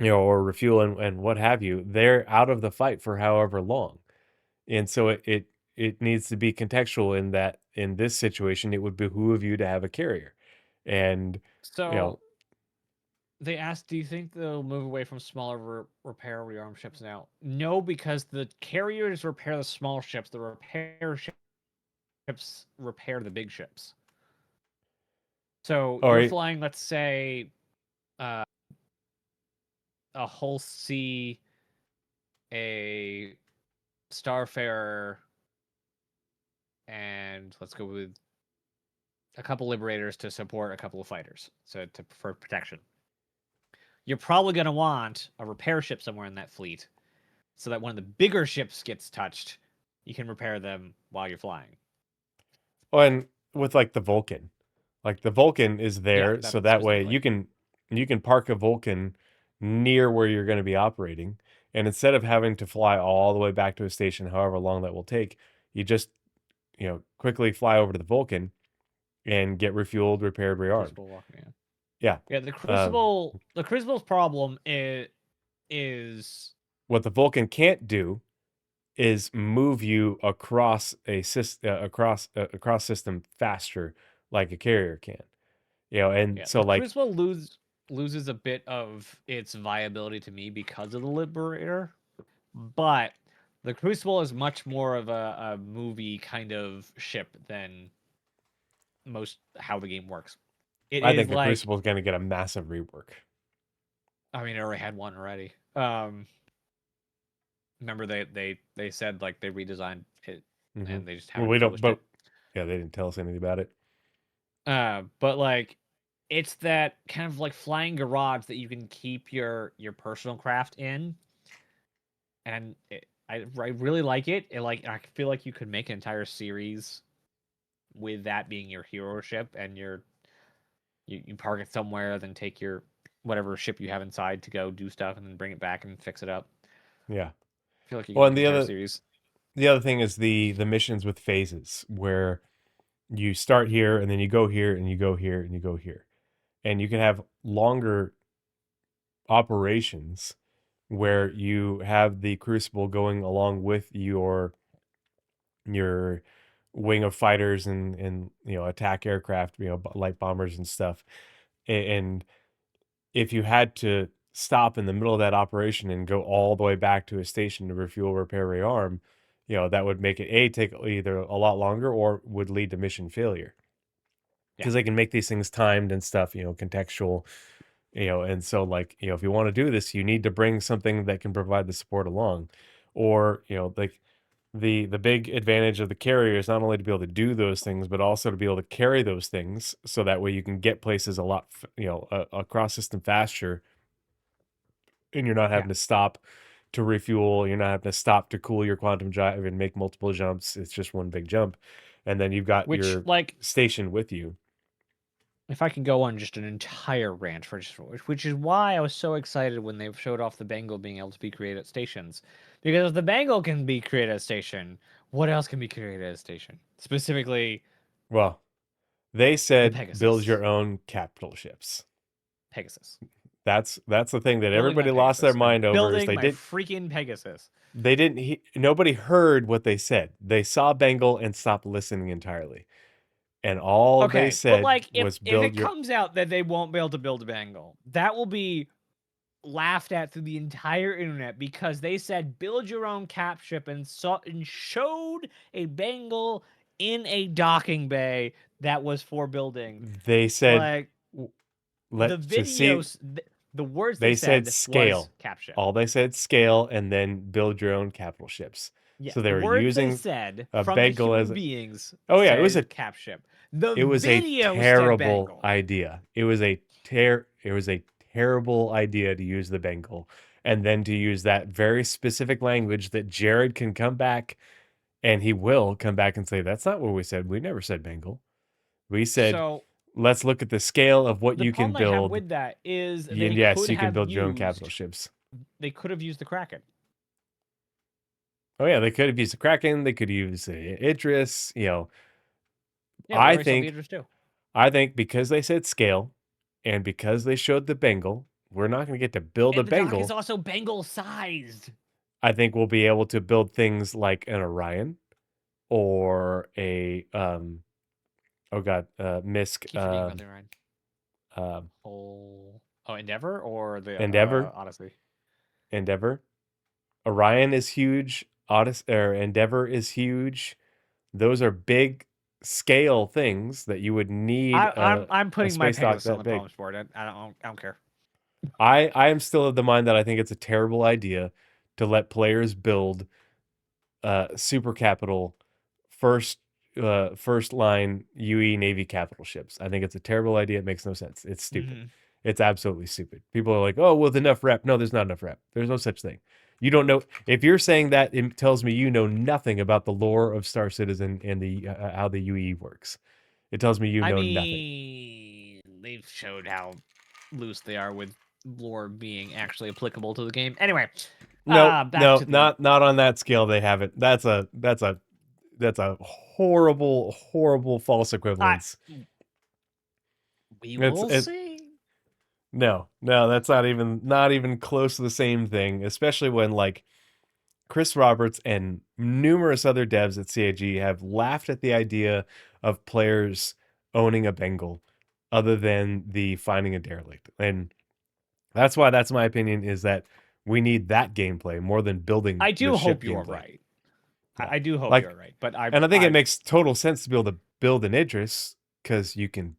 or refuel and what have you, they're out of the fight for however long. And so it needs to be contextual in that in this situation it would behoove you to have a carrier. And you know, So they asked, "Do you think they'll move away from smaller repair rearm ships now?" No, because the carriers repair the small ships. The repair ships repair the big ships. So all you're right, flying, let's say, uh, a Hull C, a Starfarer, and let's go with a couple Liberators to support a couple of fighters, so for protection. You're probably going to want a repair ship somewhere in that fleet, so that when the bigger ships gets touched, you can repair them while you're flying. oh, and with like the Vulcan. Like the Vulcan is Yeah, there, that so that way specifically. you can park a Vulcan near where you're going to be operating, and instead of having to fly all the way back to a station, however long that will take, you just quickly fly over to the Vulcan and get refueled, repaired, rearmed. Crucible walking. Yeah. Yeah. Yeah, the Um, Crucible. The Crucible's problem is what the Vulcan can't do is move you across a across system faster like a carrier can. And yeah. so The like Crucible loses a bit of its viability to me because of the Liberator, but the Crucible is much more of a movie kind of ship than most how the game works. It I is think the like, Crucible is going to get a massive rework. I mean, I already had one already. Remember they said like they redesigned it Hmm. and they just Well, haven't we don't, published but it. yeah, they didn't tell us anything about it. But like it's that kind of like flying garage that you can keep your personal craft in, and I really like it. Like I feel like you could make an entire series with that being your hero ship, and you park it somewhere, then take your whatever ship you have inside to go do stuff, and then bring it back and fix it up. Yeah. I feel like you could Well, make and an entire series. the other thing is the missions with phases where you start here and then you go here and you go here and you go here. And you can have longer operations where you have the Crucible going along with your wing of fighters and attack aircraft, light bombers and stuff. And if you had to stop in the middle of that operation and go all the way back to a station to refuel, repair, rearm, that would make it take either a lot longer or would lead to mission failure Yeah, because they can make these things timed and stuff, contextual, and so like, if you want to do this, you need to bring something that can provide the support along, or, like the big advantage of the carrier is not only to be able to do those things, but also to be able to carry those things so that way you can get places a lot, across system faster, and you're not yeah. having to stop to refuel. You're not having to stop to cool your quantum drive and make multiple jumps. It's just one big jump. And then you've got Which your like station with you. if I can go on just an entire rant for just which is why I was so excited when they showed off the Bengal being able to be created at stations. Because if the Bengal can be created at a station, what else can be created at a station? Specifically, Well, they the said build Pegasus. your own capital ships. Pegasus. That's the thing that Building my everybody lost their Pegasus. I'm mind over is building my freaking Pegasus. they didn't nobody heard what they said. They saw Bengal and stopped listening entirely. And all they Okay, but said like was if build it your comes out that they won't be able to build a Bengal, that will be laughed at through the entire internet because they said build your own cap ship and showed a Bengal in a docking bay that was for building. they said Like the let to see videos, the words they they said said was scale. cap ship. All they said scale and then build your own capital ships. Yes, So they the were words they using said a from the Bengal human as beings oh yeah, said cap ship. The it was a video said terrible Bengal. idea. It was a terrible idea to use the Bengal and then to use that very specific language that Jared can come back and he will come back and say that's not what we said. We never said Bengal. We said, So let's look at the scale of what the you can problem I have build. with that is And yes, you can build your own capital they could have used the Kraken. Oh yeah, they could have used the Kraken. They could use Idris. Yeah, we I already saw the think Idris too. I think because they said scale, and because they showed the Bengal, we're not going to get to build a And the dock is Bengal. also Bengal sized. I think we'll be able to build things like an Orion or a Misk Keep forgetting about the Orion. uh, Endeavor or the Endeavor. Odyssey. Endeavor. Orion is huge. Endeavor is huge. Those are big scale things that you would need I'm a putting my space dock Pegasus on that the big. problems board. I don't care. I am still of the mind that I think it's a terrible idea to let players build super capital first first line UE Navy capital ships. I think it's a terrible idea. It makes no sense. It's stupid. Mm-hmm. It's absolutely stupid. People are like, "Oh, with enough rep." No, there's not enough rep. There's no such thing. You don't know. If you're saying that, it tells me you know nothing about the lore of Star Citizen and the how the UE works. It tells me you I know nothing. mean, they've showed how loose they are with lore being actually applicable to the game. Anyway, No, back no, to the not on that scale. They haven't. That's a horrible false I equivalence. we It's will it see. no, that's not even close to the same thing, especially when like Chris Roberts and numerous other devs at CAG have laughed at the idea of players owning a Bengal other than the finding a derelict. And that's my opinion is that we need that gameplay more than building I the do ship hope you're gameplay. right. Yeah. I do hope Like you're right. But and I think it makes total sense to be able to build an Idris because you can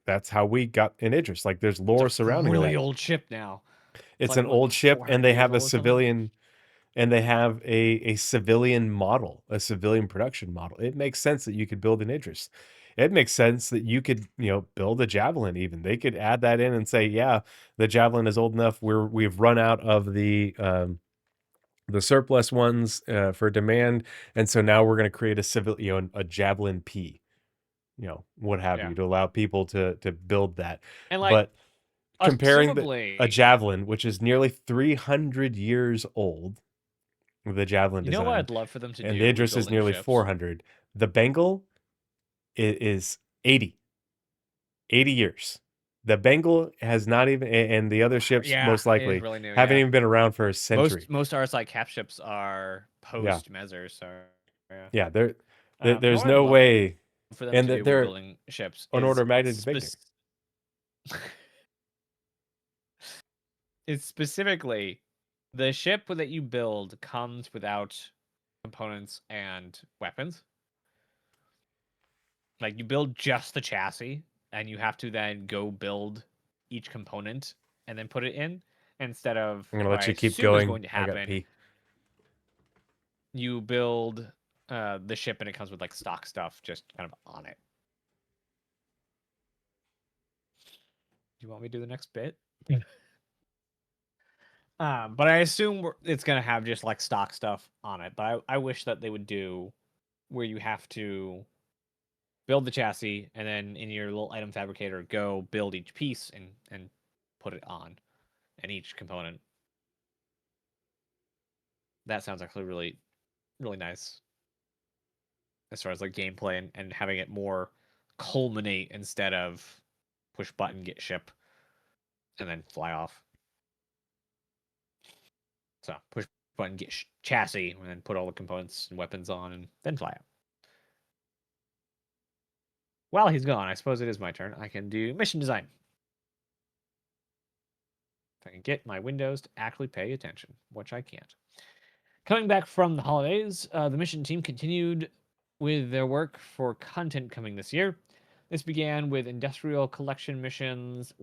that's how we got an Idris. Like there's it's a lore surrounding really that. old ship now. It's It's like an what old ship and 400 they years have a old or something. civilian and they have a civilian model, a civilian production model. It makes sense that you could build an Idris. It makes sense that you could, build a javelin even. They could add that in and say, yeah, the javelin is old enough. We've run out of the surplus ones for demand, and so now we're going to create a civil, a javelin P, what have Yeah, you, to allow people to build that. and like But comparing a assumably, javelin, which is nearly 300 years old, the javelin you know what design, I'd love for them to and the do with Idris is building nearly ships. 400. The Bengal is 80 years. The Bengal has not even, and the other ships Yeah, most it is likely really new. haven't Yeah, even been around for a century. most RSI cap ships are Yeah, post Measures. So yeah, yeah. you know There's what I'd no love way, for them and to that do with they're building ships an order of magnitude bigger. is specifically the ship that you build comes without components and weapons. Like you build just the chassis, and you have to then go build each component and then put it in. Instead of I'm gonna what let I you keep assume is going. going to I got happen, pee. you build the ship and it comes with like stock stuff just kind of on it. Do you want me to do the next bit? Yeah. But I assume it's gonna have just like stock stuff on it. But I wish that they would do where you have to build the chassis and then in your little item fabricator go build each piece and put it on and each component. That sounds actually really nice as far as like gameplay and having it more culminate instead of push button get ship and then fly off. So push button get chassis and then put all the components and weapons on and then fly out. While he's gone, I suppose it is my turn. I can do mission design. If I can get my windows to actually pay attention, which I can't. Coming back from the holidays, the mission team continued with their work for content coming this year. This began with industrial collection missions,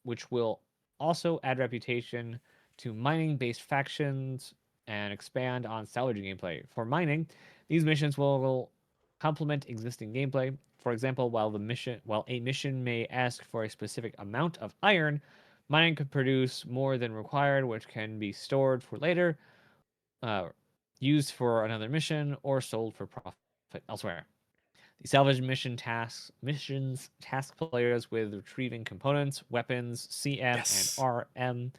which will also add reputation to mining based factions and expand on salvage gameplay. For mining, these missions will complement existing gameplay. For example, while a mission may ask for a specific amount of iron, mining could produce more than required, which can be stored for later, uh, used for another mission, or sold for profit elsewhere. The salvage missions task players with retrieving components, weapons, CM and Yes. RM,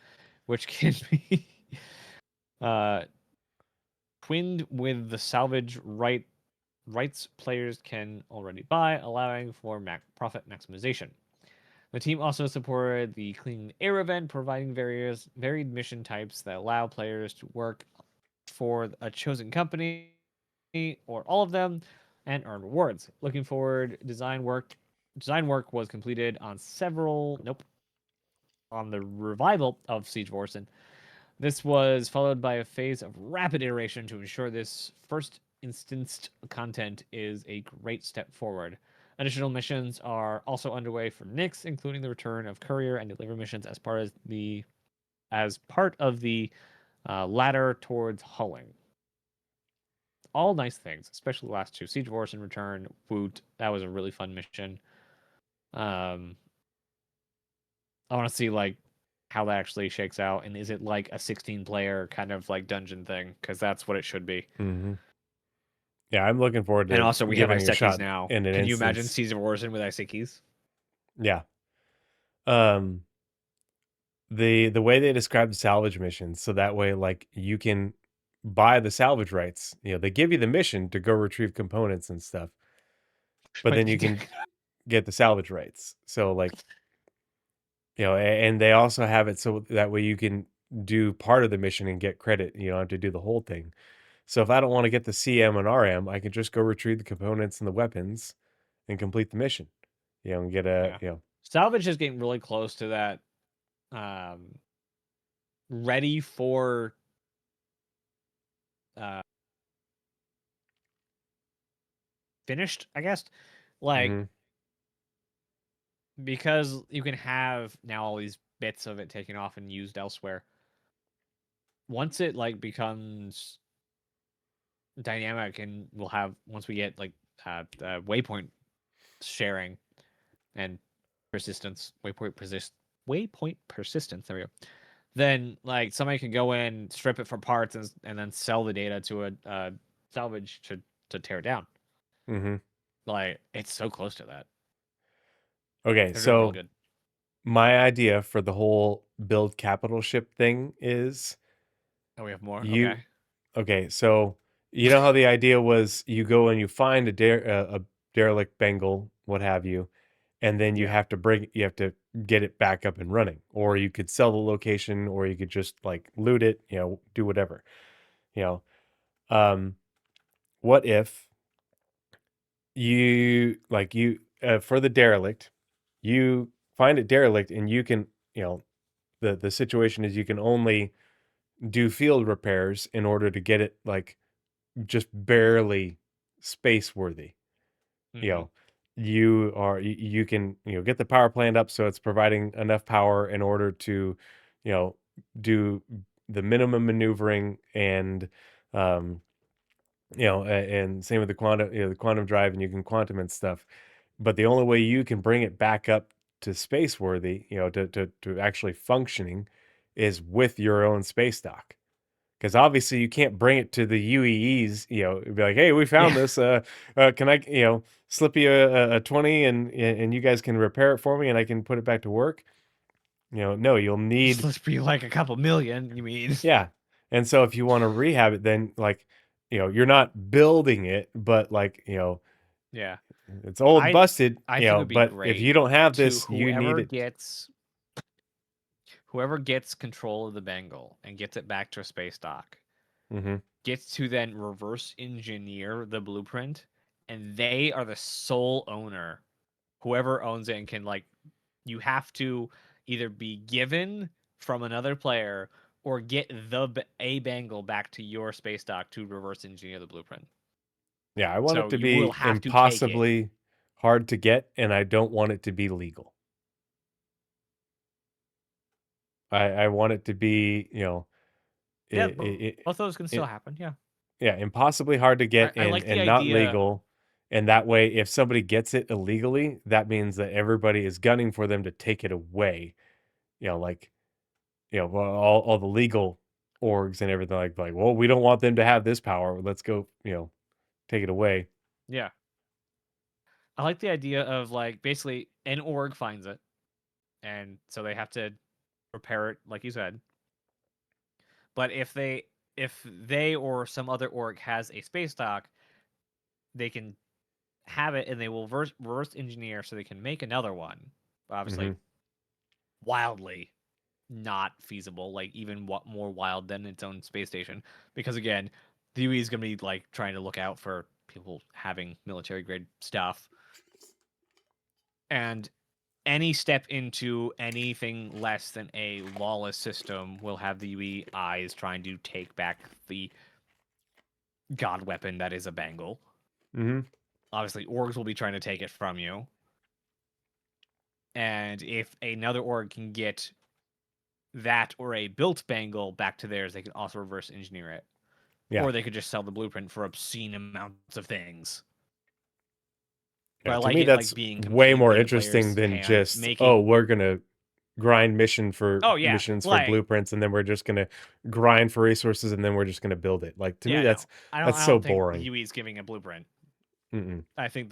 which can be uh, twinned with the salvage rights players can already buy, allowing for profit maximization. The team also supported the Clean Air event, providing various varied mission types that allow players to work for a chosen company or all of them and earn rewards. Looking forward, design work was completed on several on the revival of Siege Warson. This was followed by a phase of rapid iteration to ensure this first instanced content is a great step forward. Additional missions are also underway for Nyx, including the return of courier and deliver missions as part of the ladder towards hulling. All nice things, especially the last two. Siege Wars in Return, Woot. That was a really fun mission. Um, I want to see like how that actually shakes out, and is it like a 16-player kind of like dungeon thing? Because that's what it should be. Mm-hmm. Yeah, I'm looking forward And to also, we have giving a Isekis shot now. in an Can you imagine instance. Season of Warzone with Isekis? Yeah. Um, the way they describe the salvage missions, so that way, like, you can buy the salvage rights. You know, they give you the mission to go retrieve components and stuff, but Might then be you doing. can get the salvage rights. So, like, you know, and they also have it so that way you can do part of the mission and get credit. You don't have to do the whole thing. So if I don't want to get the CM and RM, I can just go retrieve the components and the weapons and complete the mission. You know, and get a, Yeah. you know, Salvage is getting really close to that. Um, ready for uh finished, I guess. Like mhm, because you can have now all these bits of it taken off and used elsewhere. Once it like becomes dynamic, and we'll have once we get like waypoint sharing and waypoint persistence. There we go. Then like somebody can go in, strip it for parts, and then sell the data to a salvage to tear it down. mhm. Like it's so close to that. Okay, They're doing real so good. my idea for the whole build capital ship thing is Oh, we have more. you Okay. okay, so you know how the idea was you go and you find a derelict Bengal, what have you, and then Yeah. you have to get it back up and running, or you could sell the location, or you could just like loot it, you know, do whatever, you know. Um, what if for the derelict, you find it derelict and you can, you know, the situation is you can only do field repairs in order to get it like just barely space worthy. You Mm-hmm. know, you can, you know, get the power plant up so it's providing enough power in order to, you know, do the minimum maneuvering and um you know, and same with the quantum, you know, the quantum drive, and you can quantum and stuff. But the only way you can bring it back up to space worthy, you know, to actually functioning, is with your own space dock. Because obviously you can't bring it to the UEEs, you know, be like, hey, we Yeah. found this. Can I, you know, slip you a 20 and you guys can repair it for me and I can put it back to work? You know, no, you'll need, Let's be like a couple million. You mean? yeah. And so if you want to rehab it, then like, you know, you're not building it, but like, you know, Yeah. it's old, I busted, I you think it know, would be but if great you don't have to this, you need it. whoever gets control of the Bengal and gets it back to a space dock Mhm. gets to then reverse engineer the blueprint, and they are the sole owner. Whoever owns it and can like, you have to either be given from another player or get a Bengal back to your space dock to reverse engineer the blueprint. Yeah, I want it So to you will be have to take it. impossibly hard to get, and I don't want it to be legal. I want it to be, you know, Yeah, it both those can still it happen. Yeah, yeah, impossibly hard to get I like the and not idea. legal, and that way, if somebody gets it illegally, that means that everybody is gunning for them to take it away, you know, like, you know, well, all the legal orgs and everything like, "Well, we don't want them to have this power, let's go, you know, take it away." Yeah, I like the idea of like basically an org finds it, and so they have to repair it, like you said. But if they or some other org has a space dock, they can have it, and they will reverse engineer so they can make another one. Mm-hmm. Obviously, wildly not feasible, like even what more wild than its own space station, because again, the UE is going to be like trying to look out for people having military grade stuff, and any step into anything less than a lawless system will have the UE eyes trying to take back the god weapon that is a bangle. Mm-hmm. Obviously, orgs will be trying to take it from you. And if another org can get that or a built bangle back to theirs, they can also reverse engineer it. Yeah. Or they could just sell the blueprint for obscene amounts of things. But Yeah. I To like me, it like that's being way more completely in the interesting player's than hands, just, oh, making. we're gonna grind Oh yeah, missions for like blueprints, and then we're just gonna grind for resources, and then we're just gonna build it. Like to me, yeah, no, I don't. that's I so don't think the boring. UE is giving a blueprint. Mm-mm. I think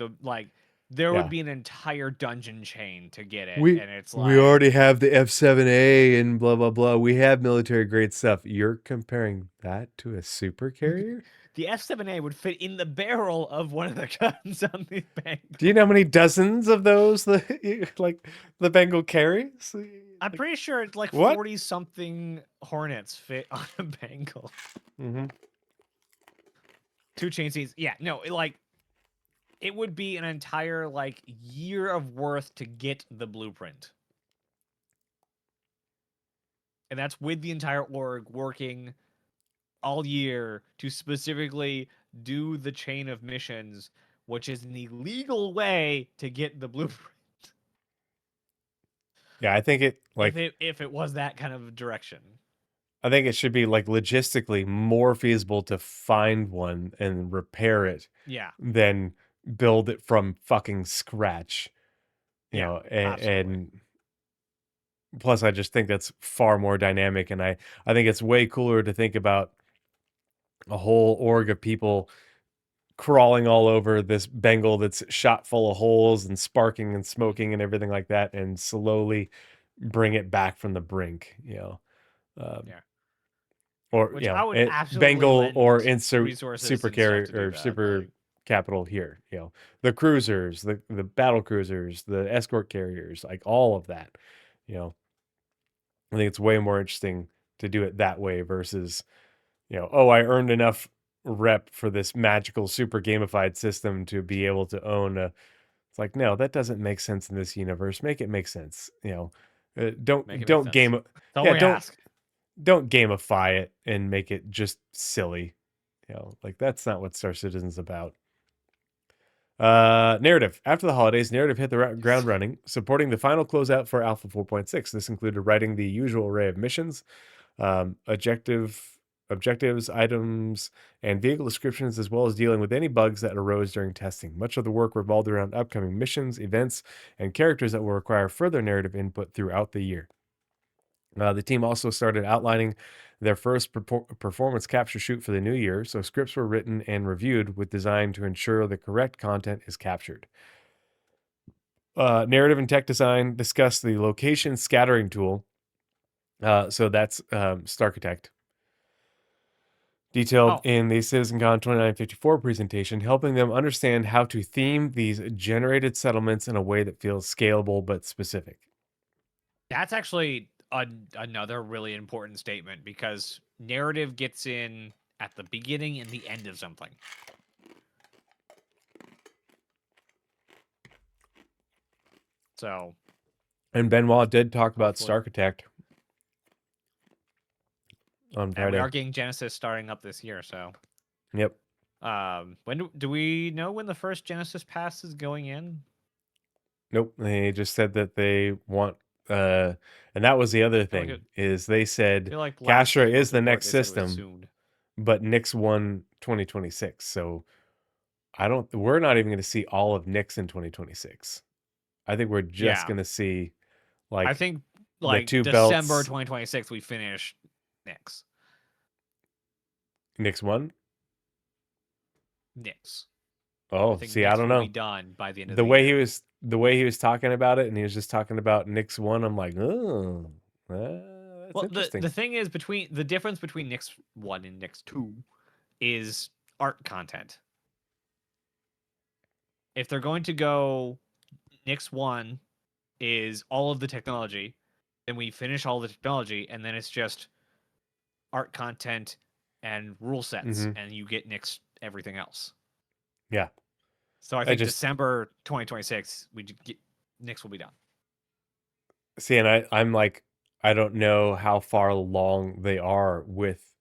there would Yeah. be an entire dungeon chain to get it, We and it's we like, already have the F7A and blah blah blah. We have military grade stuff. You're comparing that to a super carrier? the F7A would fit in the barrel of one of the guns on the Do you Bengal. know how many dozens of those like the Bengal carries? I'm Like pretty sure it's like what? 40 something Hornets fit on a Bengal. Mm-hmm. Two chain seats. Yeah, no, it would be an entire like year of worth to get the blueprint. And that's with the entire org working all year to specifically do the chain of missions, which is an illegal way to get the blueprint. Yeah, I think it If like it was that kind of direction. I think it should be like logistically more feasible to find one and repair it Yeah. than build it from fucking scratch. You Yeah. know, Absolutely. and plus I just think that's far more dynamic, and I think it's way cooler to think about a whole org of people crawling all over this Bengal that's shot full of holes and sparking and smoking and everything like that, and slowly bring it back from the brink, you know. Um, Yeah. or Which you I know, would it absolutely Bengal or lend insert resources super and stuff carrier to do or that. super Like, capital here, you know, the cruisers, the battle cruisers, the escort carriers, like all of that, you know. I think it's way more interesting to do it that way versus, you know, oh, I earned enough rep for this magical super gamified system to be able to own a. It's like, no, that doesn't make sense in this universe. Make it make sense, you know. make it make Don't sense. game, That's all yeah, we ask. don't gamify it and make it just silly, you know. Like that's not what Star Citizen's about. Narrative. After the holidays, narrative hit the ground running, supporting the final closeout for Alpha 4.6. This included writing the usual array of missions, objectives, items, and vehicle descriptions, as well as dealing with any bugs that arose during testing. Much of the work revolved around upcoming missions, events, and characters that will require further narrative input throughout the year. The team also started outlining their first performance capture shoot for the new year, so scripts were written and reviewed with design to ensure the correct content is captured. Narrative and tech design discussed the location scattering tool. So that's Starchitect, detailed Oh, in the CitizenCon 2954 presentation, helping them understand how to theme these generated settlements in a way that feels scalable but specific. that's actually another really important statement because narrative gets in at the beginning and the end of something. So And Benoit did talk about hopefully, Starchitect on and we Friday. are getting Genesis starting up this year. So, Yep. when do we know when the first Genesis pass is going in? Nope. They just said that they want, and that was the other I feel like thing, is they said last Castro is month's the report next they said it was system, soon. but Nix won 2026. So we're not even going to see all of Nix in 2026. I think we're just Yeah, going to see I like think the like two December belts. 2026 we finish Nix. Nix won. Nix. I Oh, think see, I Nix don't will be know. done by the end of The the way he year. was the way he was talking about it, and he was just talking about Nick's one. I'm like, oh, that's Well, interesting. the thing is between the difference between Nix 1 and Nix 2 is art content. If they're going to go Nix 1 is all of the technology, then we finish all the technology and then it's just art content and rule sets Hmm. and you get Nix everything else. Yeah, So I I think just December 2026 Nix will be done. see, and I'm like, I don't know how far along they are with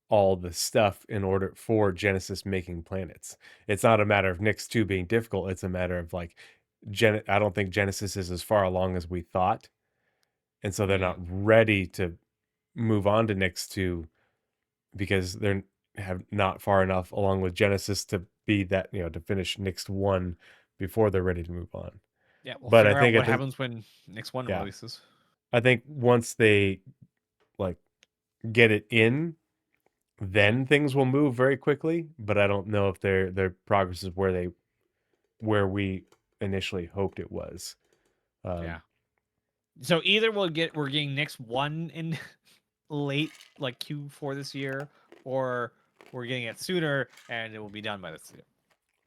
all the stuff in order for Genesis making planets. It's not a matter of Nyx 2 being difficult. It's a matter of like, I don't think Genesis is as far along as we thought. And so they're not Mm. ready to move on to Nyx 2 because they're have not far enough along with Genesis to be that, to finish Nyx 1 before they're ready to move on. Yeah, we'll But I figure out think what at the, happens when Nix 1 yeah, releases. I think once they like get it in, Mm. then things will move very quickly. But I don't know if their progress is where we initially hoped it was. Yeah. Um, So either we're getting Nix 1 in late like Q4 this year, or we're getting it sooner and it will be done by this year.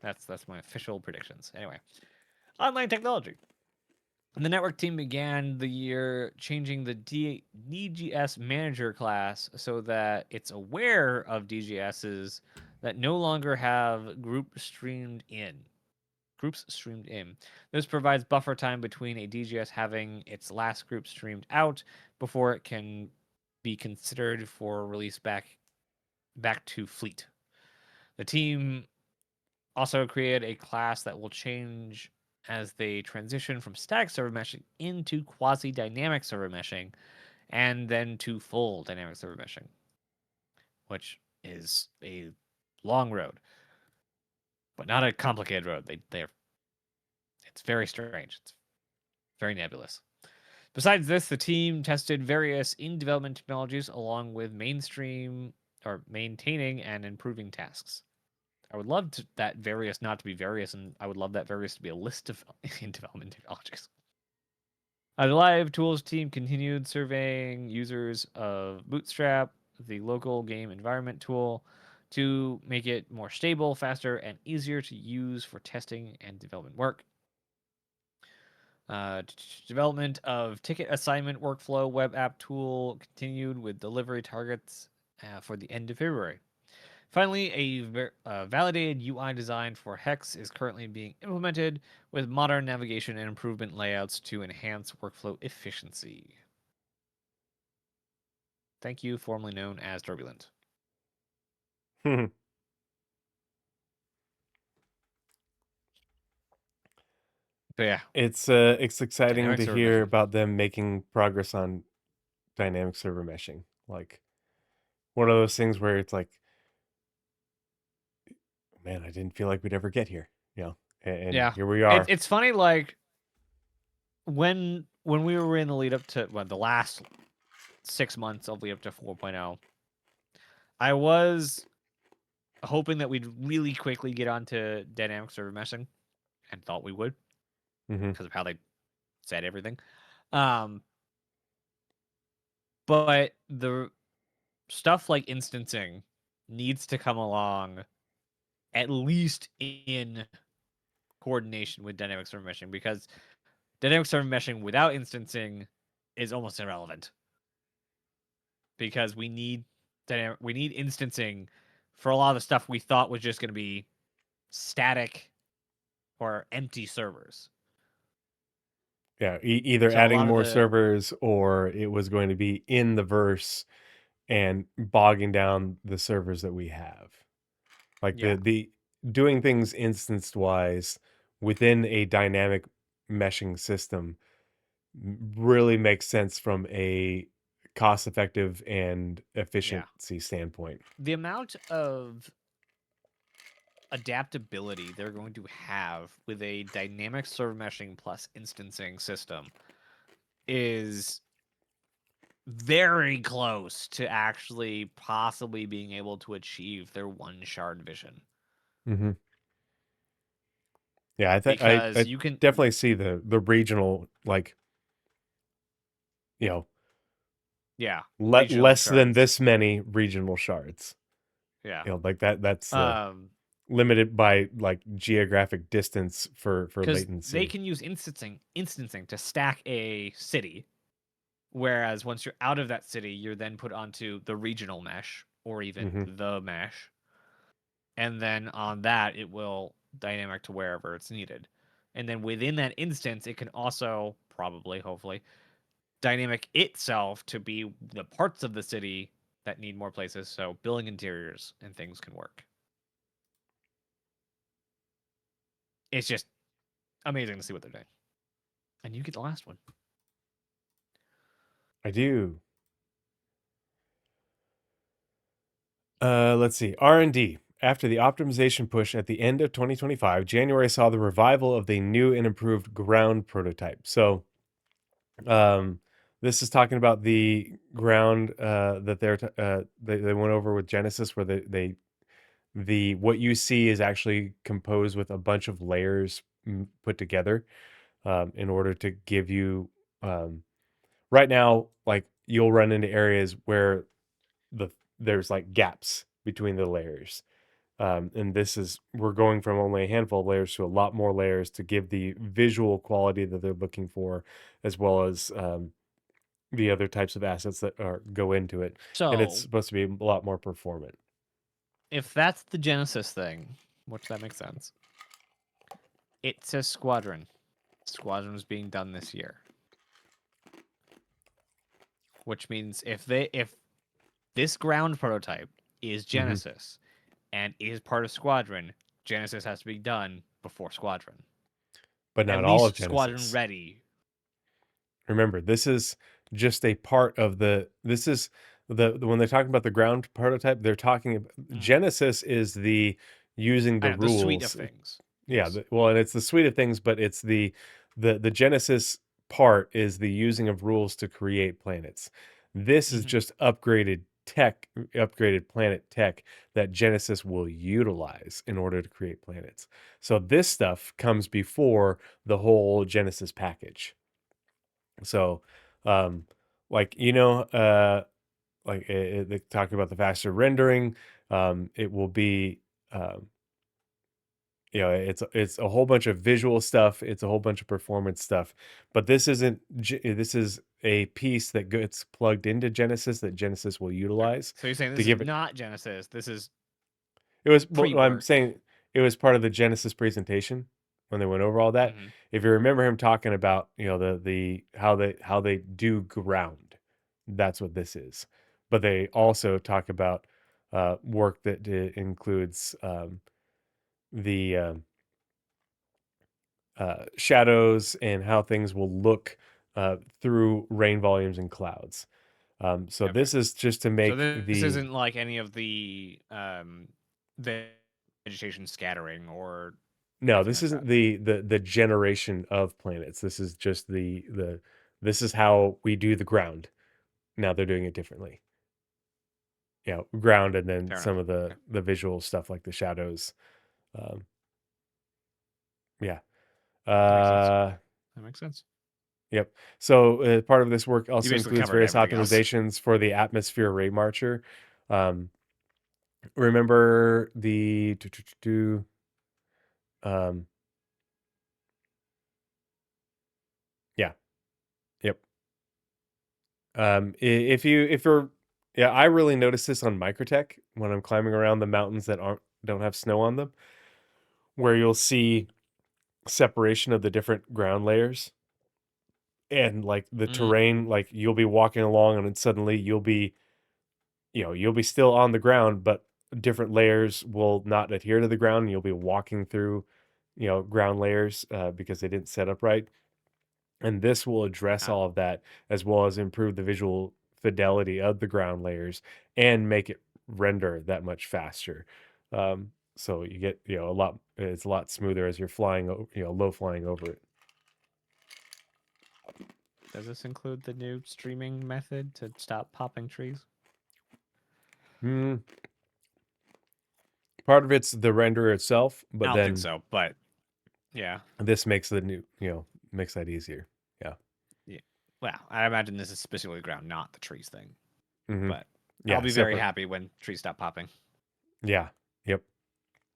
That's my official predictions. Anyway, online technology. The network team began the year changing the DGS manager class so that it's aware of DGSs that no longer have groups streamed in. This provides buffer time between a DGS having its last group streamed out before it can be considered for release back to fleet. The team also created a class that will change as they transition from static server meshing into quasi dynamic server meshing and then to full dynamic server meshing, which is a long road, but not a complicated road. They're it's very strange. It's very nebulous. Besides this, the team tested various in development technologies along with mainstream or maintaining and improving tasks. I would love that various not to be various, and I would love that various to be a list of in development technologies. The live tools team continued surveying users of Bootstrap, the local game environment tool, to make it more stable, faster, and easier to use for testing and development work. Development of ticket assignment workflow web app tool continued with delivery targets for the end of February. Finally, a validated UI design for Hex is currently being implemented with modern navigation and improvement layouts to enhance workflow efficiency. Thank you, formerly known as Turbulent. So yeah, it's exciting dynamic to server hear meshing. about them making progress on dynamic server meshing. Like one of those things where it's like, man, I didn't feel like we'd ever get here, and Yeah, here we are. it's funny. Like when we were in the lead up to the last 6 months of lead up to 4.0, I was hoping that we'd really quickly get onto dynamic server meshing, and thought we would Hmm. because of how they said everything. Um, but the stuff like instancing needs to come along at least in coordination with dynamic server meshing, because dynamic server meshing without instancing is almost irrelevant, because we need instancing for a lot of the stuff we thought was just going to be static or empty servers. Yeah, either So a adding lot of more the servers or it was going to be in the verse and bogging down the servers that we have. Like yeah, the doing things instanced wise within a dynamic meshing system really makes sense from a cost effective and yeah, efficiency standpoint. the amount of adaptability they're going to have with a dynamic server meshing plus instancing system is very close to actually possibly being able to achieve their one shard vision. Hmm. Yeah, I because you can, definitely see the regional, like, you know, yeah, regional less than shards. this many regional shards. Yeah. Like that's Um, limited by like geographic distance for because they latency. can use instancing to stack a city, whereas once you're out of that city, you're then put onto the regional mesh or even Hmm. the mesh, and then on that it will dynamic to wherever it's needed. And then within that instance, it can also probably, hopefully, dynamic itself to be the parts of the city that need more places, so building interiors and things can work. It's just amazing to see what they're doing. And you get the last one. I do. Let's see. R&D. After the optimization push at the end of 2025, January saw the revival of the new and improved ground prototype. So, um, this is talking about the ground that they went over with Genesis, where the what you see is actually composed with a bunch of layers put together in order to give you. Right now, like you'll run into areas where the there's like gaps between the layers. And this is we're going from only a handful of layers to a lot more layers to give the visual quality that they're looking for, as well as the other types of assets that go into it. And it's So, supposed to be a lot more performant. if that's the Genesis thing, which that makes sense, it says Squadron. Squadron is being done this year, which means if this ground prototype is Hmm. Genesis and is part of Squadron, Genesis has to be done before Squadron. But At not all of least Squadron Genesis. ready. Remember, this is just a part of this is when they're talking about the ground prototype, they're talking about Mhm. Genesis is the using I the know the suite of rules. things. Yeah, Yes. well, and it's the suite of things, but it's the Genesis part is the using of rules to create planets. This is Hmm. just upgraded tech, upgraded planet tech that Genesis will utilize in order to create planets. So this stuff comes before the whole Genesis package. So, um, like they talk about the faster rendering. It will be um, it's a whole bunch of visual stuff. It's a whole bunch of performance stuff. But this is a piece that gets plugged into Genesis that Genesis will Okay. utilize So you're saying to this is give it. not Genesis. This is It was well, I'm pre-work. saying it was part of the Genesis presentation when they went over all that. Hmm. If you remember him talking about, the how they do ground, that's what this is. But they Oh, also talk about work that includes the shadows and how things will look through rain volumes and clouds. So okay. this is just to So make this the isn't like any of the vegetation scattering or no, anything this like that. isn't the generation of planets. This is just the this is how we do the ground. Now they're doing it differently. Ground and then Fair some enough. of the Okay. the visual stuff like the shadows. Um, yeah. That makes sense. Uh, That makes sense. yep. So part of this work You also basically includes covered various everything else. optimizations for the atmosphere ray marcher. Um, remember the um, yeah. Yep. If you're yeah, I really notice this on Microtech when I'm climbing around the mountains that don't have snow on them, where you'll see separation of the different ground layers and like the Mm, terrain, like you'll be walking along and then suddenly you'll be still on the ground, but different layers will not adhere to the ground. And you'll be walking through, ground layers because they didn't set up right. And this will address ah, all of that as well as improve the visual fidelity of the ground layers and make it render that much faster. So you get, it's a lot smoother as you're flying, low flying over it. does this include the new streaming method to stop popping trees? Mm, part of it's the render itself, I but don't think then so, but Yeah. This makes the new, makes that easier. Yeah. Yeah. Well, I imagine this is specifically ground, not the trees thing. Mm-hmm. But I'll Yeah. be very Separate. happy when trees stop popping. Yeah. Yep.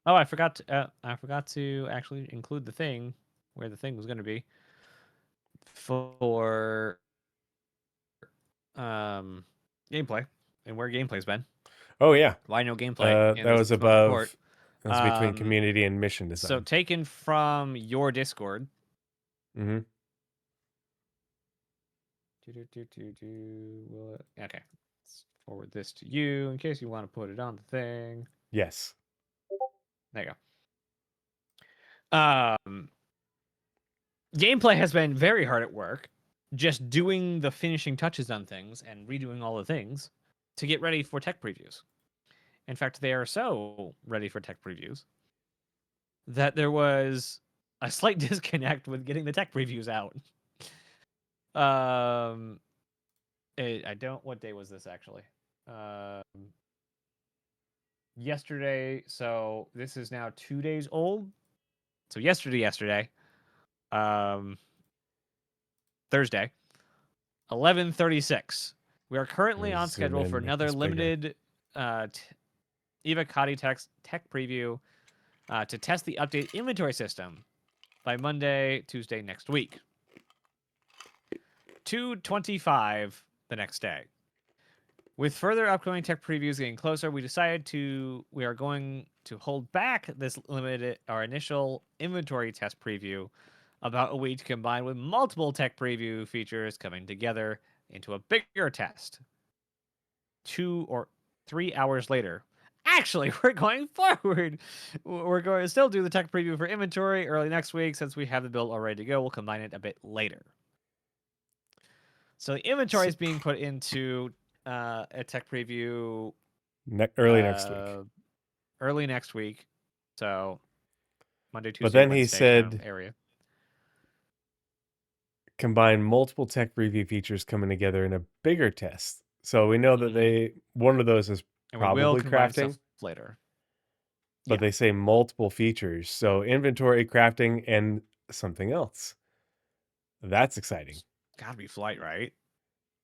Oh, I forgot to actually include the thing where the thing was going to be for um gameplay and where gameplay's been. Oh yeah. Why no gameplay in That this was month's report? above. That's between Um, community and mission so design. taken from your Discord. Mm-hmm. Okay, let's forward this to you in case you want to put it on the thing. Yes. There you go. Gameplay has been very hard at work, just doing the finishing touches on things and redoing all the things to get ready for tech previews. In fact, they are so ready for tech previews that there was a slight disconnect with getting the tech previews out. Um, I don't. What day was this actually? Yesterday. So this is now 2 days old. So yesterday, um, Thursday, 11:36. We are Let currently me on zoom schedule for in, make another this bigger. limited Eva Cotty tech preview to test the update inventory system by Monday, Tuesday next week. 2:25 the next day. With further upcoming tech previews getting closer, we are going to hold back this limited our initial inventory test preview about a week to combine with multiple tech preview features coming together into a bigger test. 2 or 3 hours later. Actually, we're going forward. We're going to still do the tech preview for inventory early next week since we have the build all ready to go. We'll combine it a bit later. So the inventory So, is being put into a tech preview early next week. uh, early next week. So Monday, But Tuesday, then he Wednesday kind of said area. combine multiple tech preview features coming together in a bigger test. So we know that Mm-hmm. one of those is And we will probably combine crafting, stuff later. but Yeah, they say multiple features. So inventory, crafting, and something else. That's exciting. it's gotta be flight, right?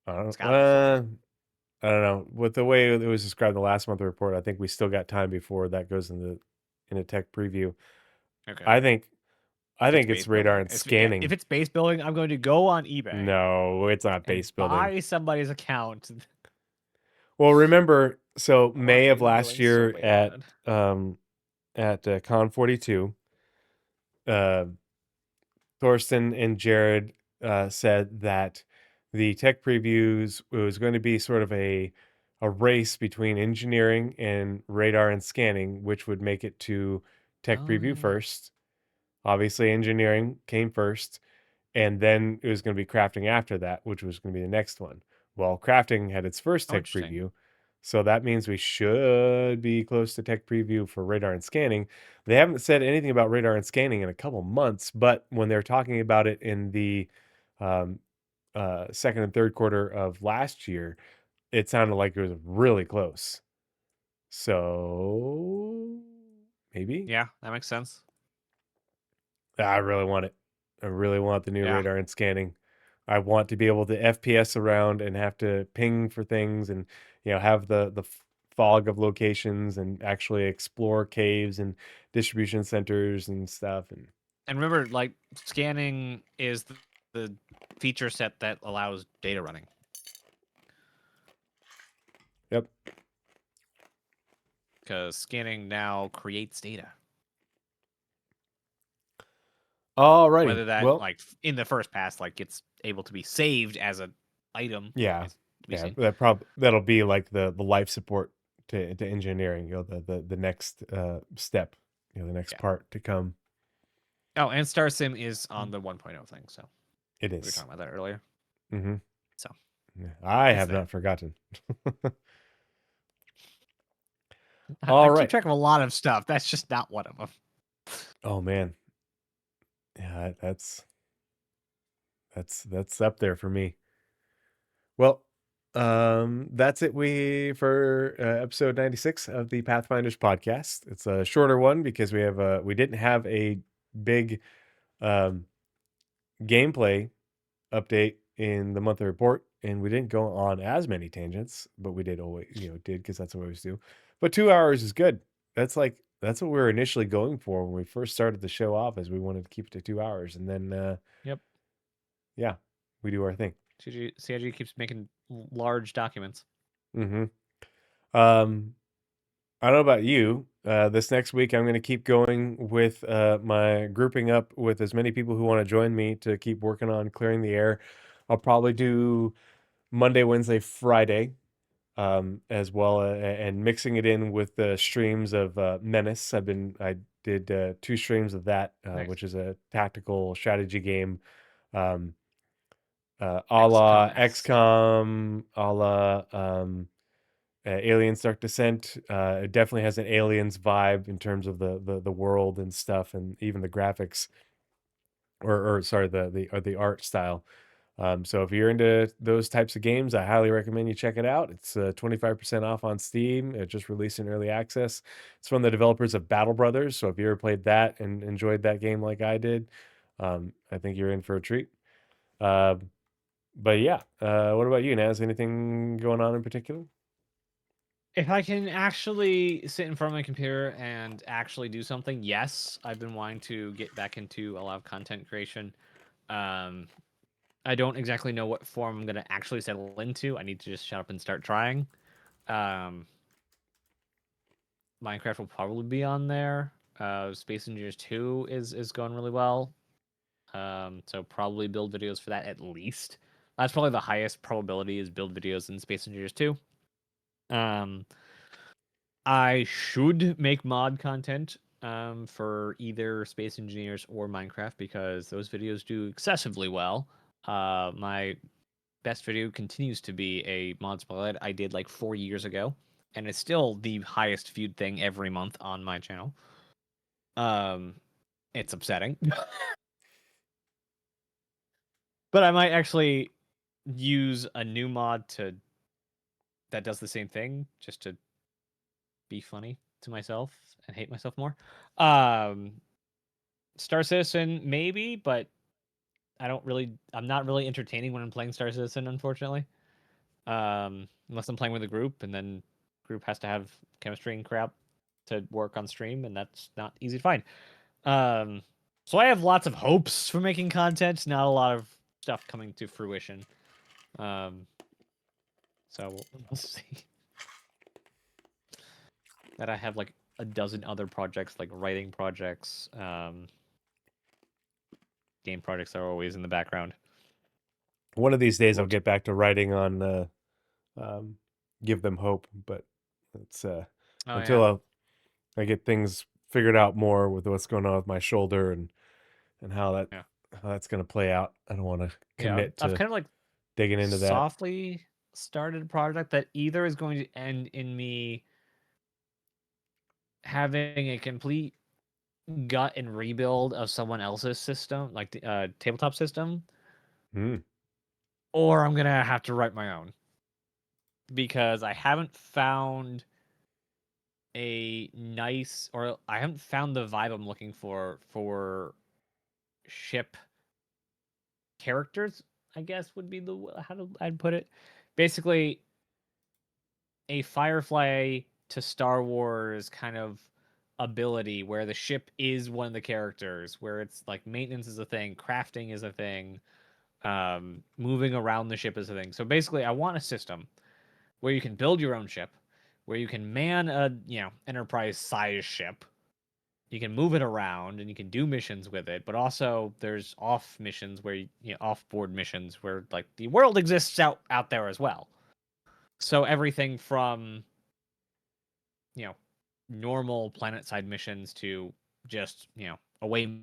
I don't, It's gotta be flight. I don't know. With the way it was described in the last month report, I think we still got time before that goes in a tech preview. Okay. I think If it's it's base radar building, and if scanning. it's base building, I'm going to go on eBay No, it's not and base building. buy somebody's account. Well, remember, so I want May of base last building so year bad. um Con 42, uh Thorsten and Jared said that the tech previews was going to be sort of a race between engineering and radar and scanning, which would make it to tech Oh preview yeah. first. Obviously, engineering came first, and then it was going to be crafting after that, which was going to be the next one. Well, crafting had its first Oh, tech interesting. preview, so that means we should be close to tech preview for radar and scanning. They haven't said anything about radar and scanning in a couple months, but when they're talking about it in the um, second and third quarter of last year, it sounded like it was really close. So maybe. Yeah, that makes sense. I really want it. I really want the new Yeah. radar and scanning. I want to be able to FPS around and have to ping for things and have the fog of locations and actually explore caves and distribution centers and stuff and And remember, like scanning is the feature set that allows data running yep. because scanning now creates data. Alrighty. Whether that Well, like in the first pass like it's able to be saved as an item yeah. is to be Yeah, seen. that'll be like the life support to engineering, the next step, the next Yeah. part to come. Oh, and Star Sim is on the 1.0 thing, so It we were is. talking about that earlier. Mhm. So Yeah, I it's have there. not forgotten. I All keep right. track of a lot of stuff. That's just not one of them. Oh man. Yeah, that's up there for me. Well, that's it for episode 96 of the Pathfinders podcast. It's a shorter one because we didn't have a big Um, gameplay update in the monthly report, and we didn't go on as many tangents, but we did always, did because that's what we always do. But 2 hours is good. That's what we were initially going for when we first started the show off, as we wanted to keep it to 2 hours, and then Yep. yeah, we do our thing. CIG keeps making large documents. Mm-hmm. Um, I don't know about you. This next week, I'm going to keep going with my grouping up with as many people who want to join me to keep working on clearing the air. I'll probably do Monday, Wednesday, Friday, as well, and mixing it in with the streams of Menace. I did 2 streams of that, Nice. which is a tactical strategy game, um, a la XCOM-esque. XCOM, a la Aliens Dark Descent. It definitely has an Aliens vibe in terms of the world and stuff, and even the graphics, or sorry, the art style. So if you're into those types of games, I highly recommend you check it out. It's 25% off on Steam. It just released in early access. It's from the developers of Battle Brothers. So if you ever played that and enjoyed that game like I did, I think you're in for a treat. Uh, but yeah, what about you, Naz? Anything going on in particular? If I can actually sit in front of my computer and actually do something, yes, I've been wanting to get back into a lot of content creation. Um, I don't exactly know what form I'm gonna actually settle into. I need to just shut up and start trying. Um, Minecraft will probably be on there. Space Engineers 2 is going really well. So probably build videos for that at least. That's probably the highest probability is build videos in Space Engineers 2. Um, I should make mod content for either Space Engineers or Minecraft because those videos do excessively well. My best video continues to be a mod spotlight I did like 4 years ago, and it's still the highest viewed thing every month on my channel. Um, it's upsetting, but I might actually use a new mod to that does the same thing just to be funny to myself and hate myself more. Um, Star Citizen maybe, but I'm not really entertaining when I'm playing Star Citizen, unfortunately. Unless I'm playing with a group, and then group has to have chemistry and crap to work on stream, and that's not easy to find. Um, so I have lots of hopes for making content, not a lot of stuff coming to fruition. Um, so we'll see. That I have like a dozen other projects, like writing projects, game projects that are always in the background. One of these days, I'll What? get back to writing on Give Them Hope, but it's Oh until yeah, I get things figured out more with what's going on with my shoulder, and yeah, how that's going to play out. I don't want to yeah. commit I've to kind of like digging into that. softly started a project that either is going to end in me having a complete gut and rebuild of someone else's system, like the tabletop system, Mm, or I'm gonna have to write my own because I haven't found the vibe I'm looking for ship characters. I guess would be how do I'd put it. Basically, a Firefly to Star Wars kind of ability where the ship is one of the characters, where it's like maintenance is a thing, crafting is a thing, moving around the ship is a thing. So basically, I want a system where you can build your own ship, where you can man a enterprise size ship. You can move it around and you can do missions with it, but also there's off missions where off board missions where like the world exists out there as well. So everything from you know normal planet side missions to just away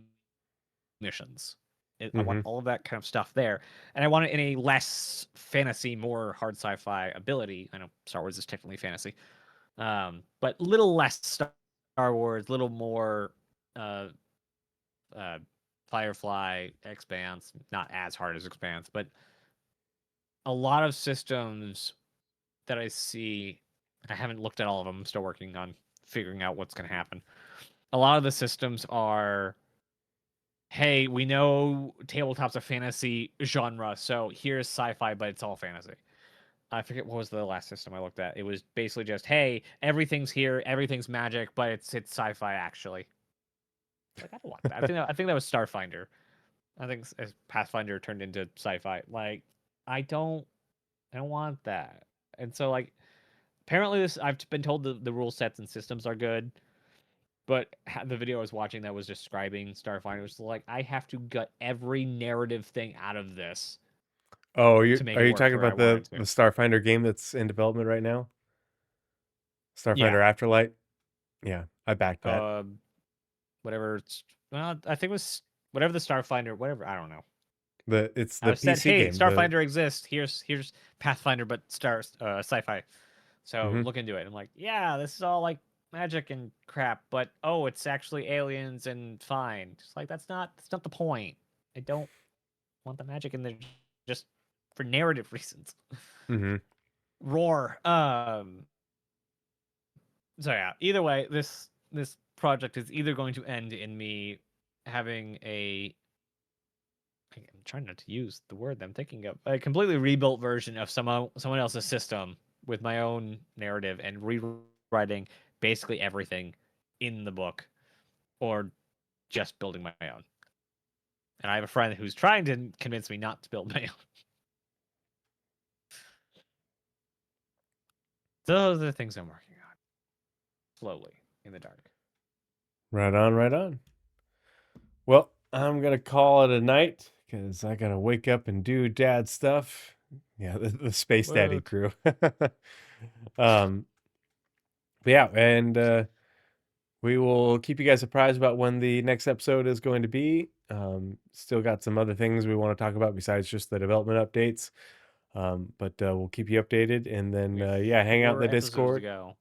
missions. I want mm-hmm. all of that kind of stuff there, and I want it in a less fantasy, more hard sci-fi ability. I know Star Wars is technically fantasy, but little less Star Wars, little more uh, uh, Firefly, Expanse. Not as hard as Expanse, but a lot of systems that I see. I haven't looked at all of them. I'm still working on figuring out what's going to happen. A lot of the systems are hey, we know tabletop's a fantasy genre, so here's sci-fi, but it's all fantasy. I forget what was the last system I looked at. It was basically just, hey, everything's here, everything's magic, but it's sci-fi actually. Like I don't want that. I think that was Starfinder. I think as Pathfinder turned into sci-fi. Like I don't I don't want that. And so like apparently this I've been told the rule sets and systems are good, but the video I was watching that was describing Starfinder was like I have to gut every narrative thing out of this Oh, to make are it you work talking for what I about want the it to. Starfinder game that's in development right now? Starfinder Yeah. Afterlight? Yeah, I backed that. Uh whatever well, I think it was whatever the Starfinder, whatever, I don't know. It's I the was said, PC "Hey, game. The Starfinder exists. Here's Pathfinder, but sci-fi. So Mhm. look into it." I'm like, "Yeah, this is all like magic and crap, but oh, it's actually aliens and fine." Just like that's not the point. I don't want the magic in there just for narrative reasons. Mhm. Roar. So yeah, either way, this project is either going to end in me having I'm trying not to use the word that I'm thinking of. A completely rebuilt version of someone else's system with my own narrative and rewriting basically everything in the book, or just building my own. And I have a friend who's trying to convince me not to build my own. Those are the things I'm working on slowly in the dark. Right on, right on. Well, I'm gonna call it a night because I gotta wake up and do dad stuff. Yeah, the Space Daddy Woke. crew. um, but yeah, and we will keep you guys apprised about when the next episode is going to be. Still got some other things we want to talk about besides just the development updates. But we'll keep you updated, and then We have yeah, hang out in 4 the episodes to Discord. go.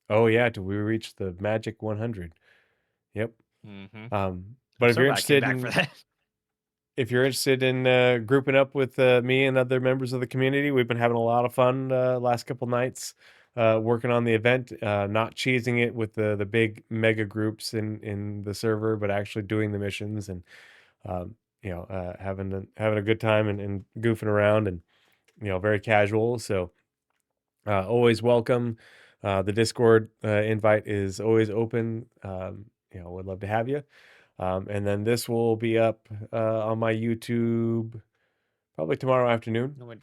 Oh yeah, till we reach the magic 100. Yep. Mm-hmm. But I'm so glad I came back for that. if you're interested in grouping up with me and other members of the community, we've been having a lot of fun last couple nights working on the event, not cheesing it with the big mega groups in the server, but actually doing the missions and having a good time and goofing around and very casual. So always welcome. The Discord invite is always open. Would love to have you. And then this will be up on my YouTube probably tomorrow afternoon. No, wait.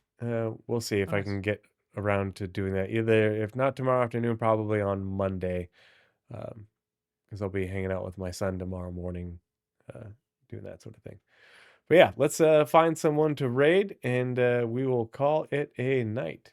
We'll see if Oh, I nice. can get around to doing that. Either if not tomorrow afternoon, probably on Monday, because I'll be hanging out with my son tomorrow morning, uh, doing that sort of thing. But yeah, let's find someone to raid, and we will call it a night.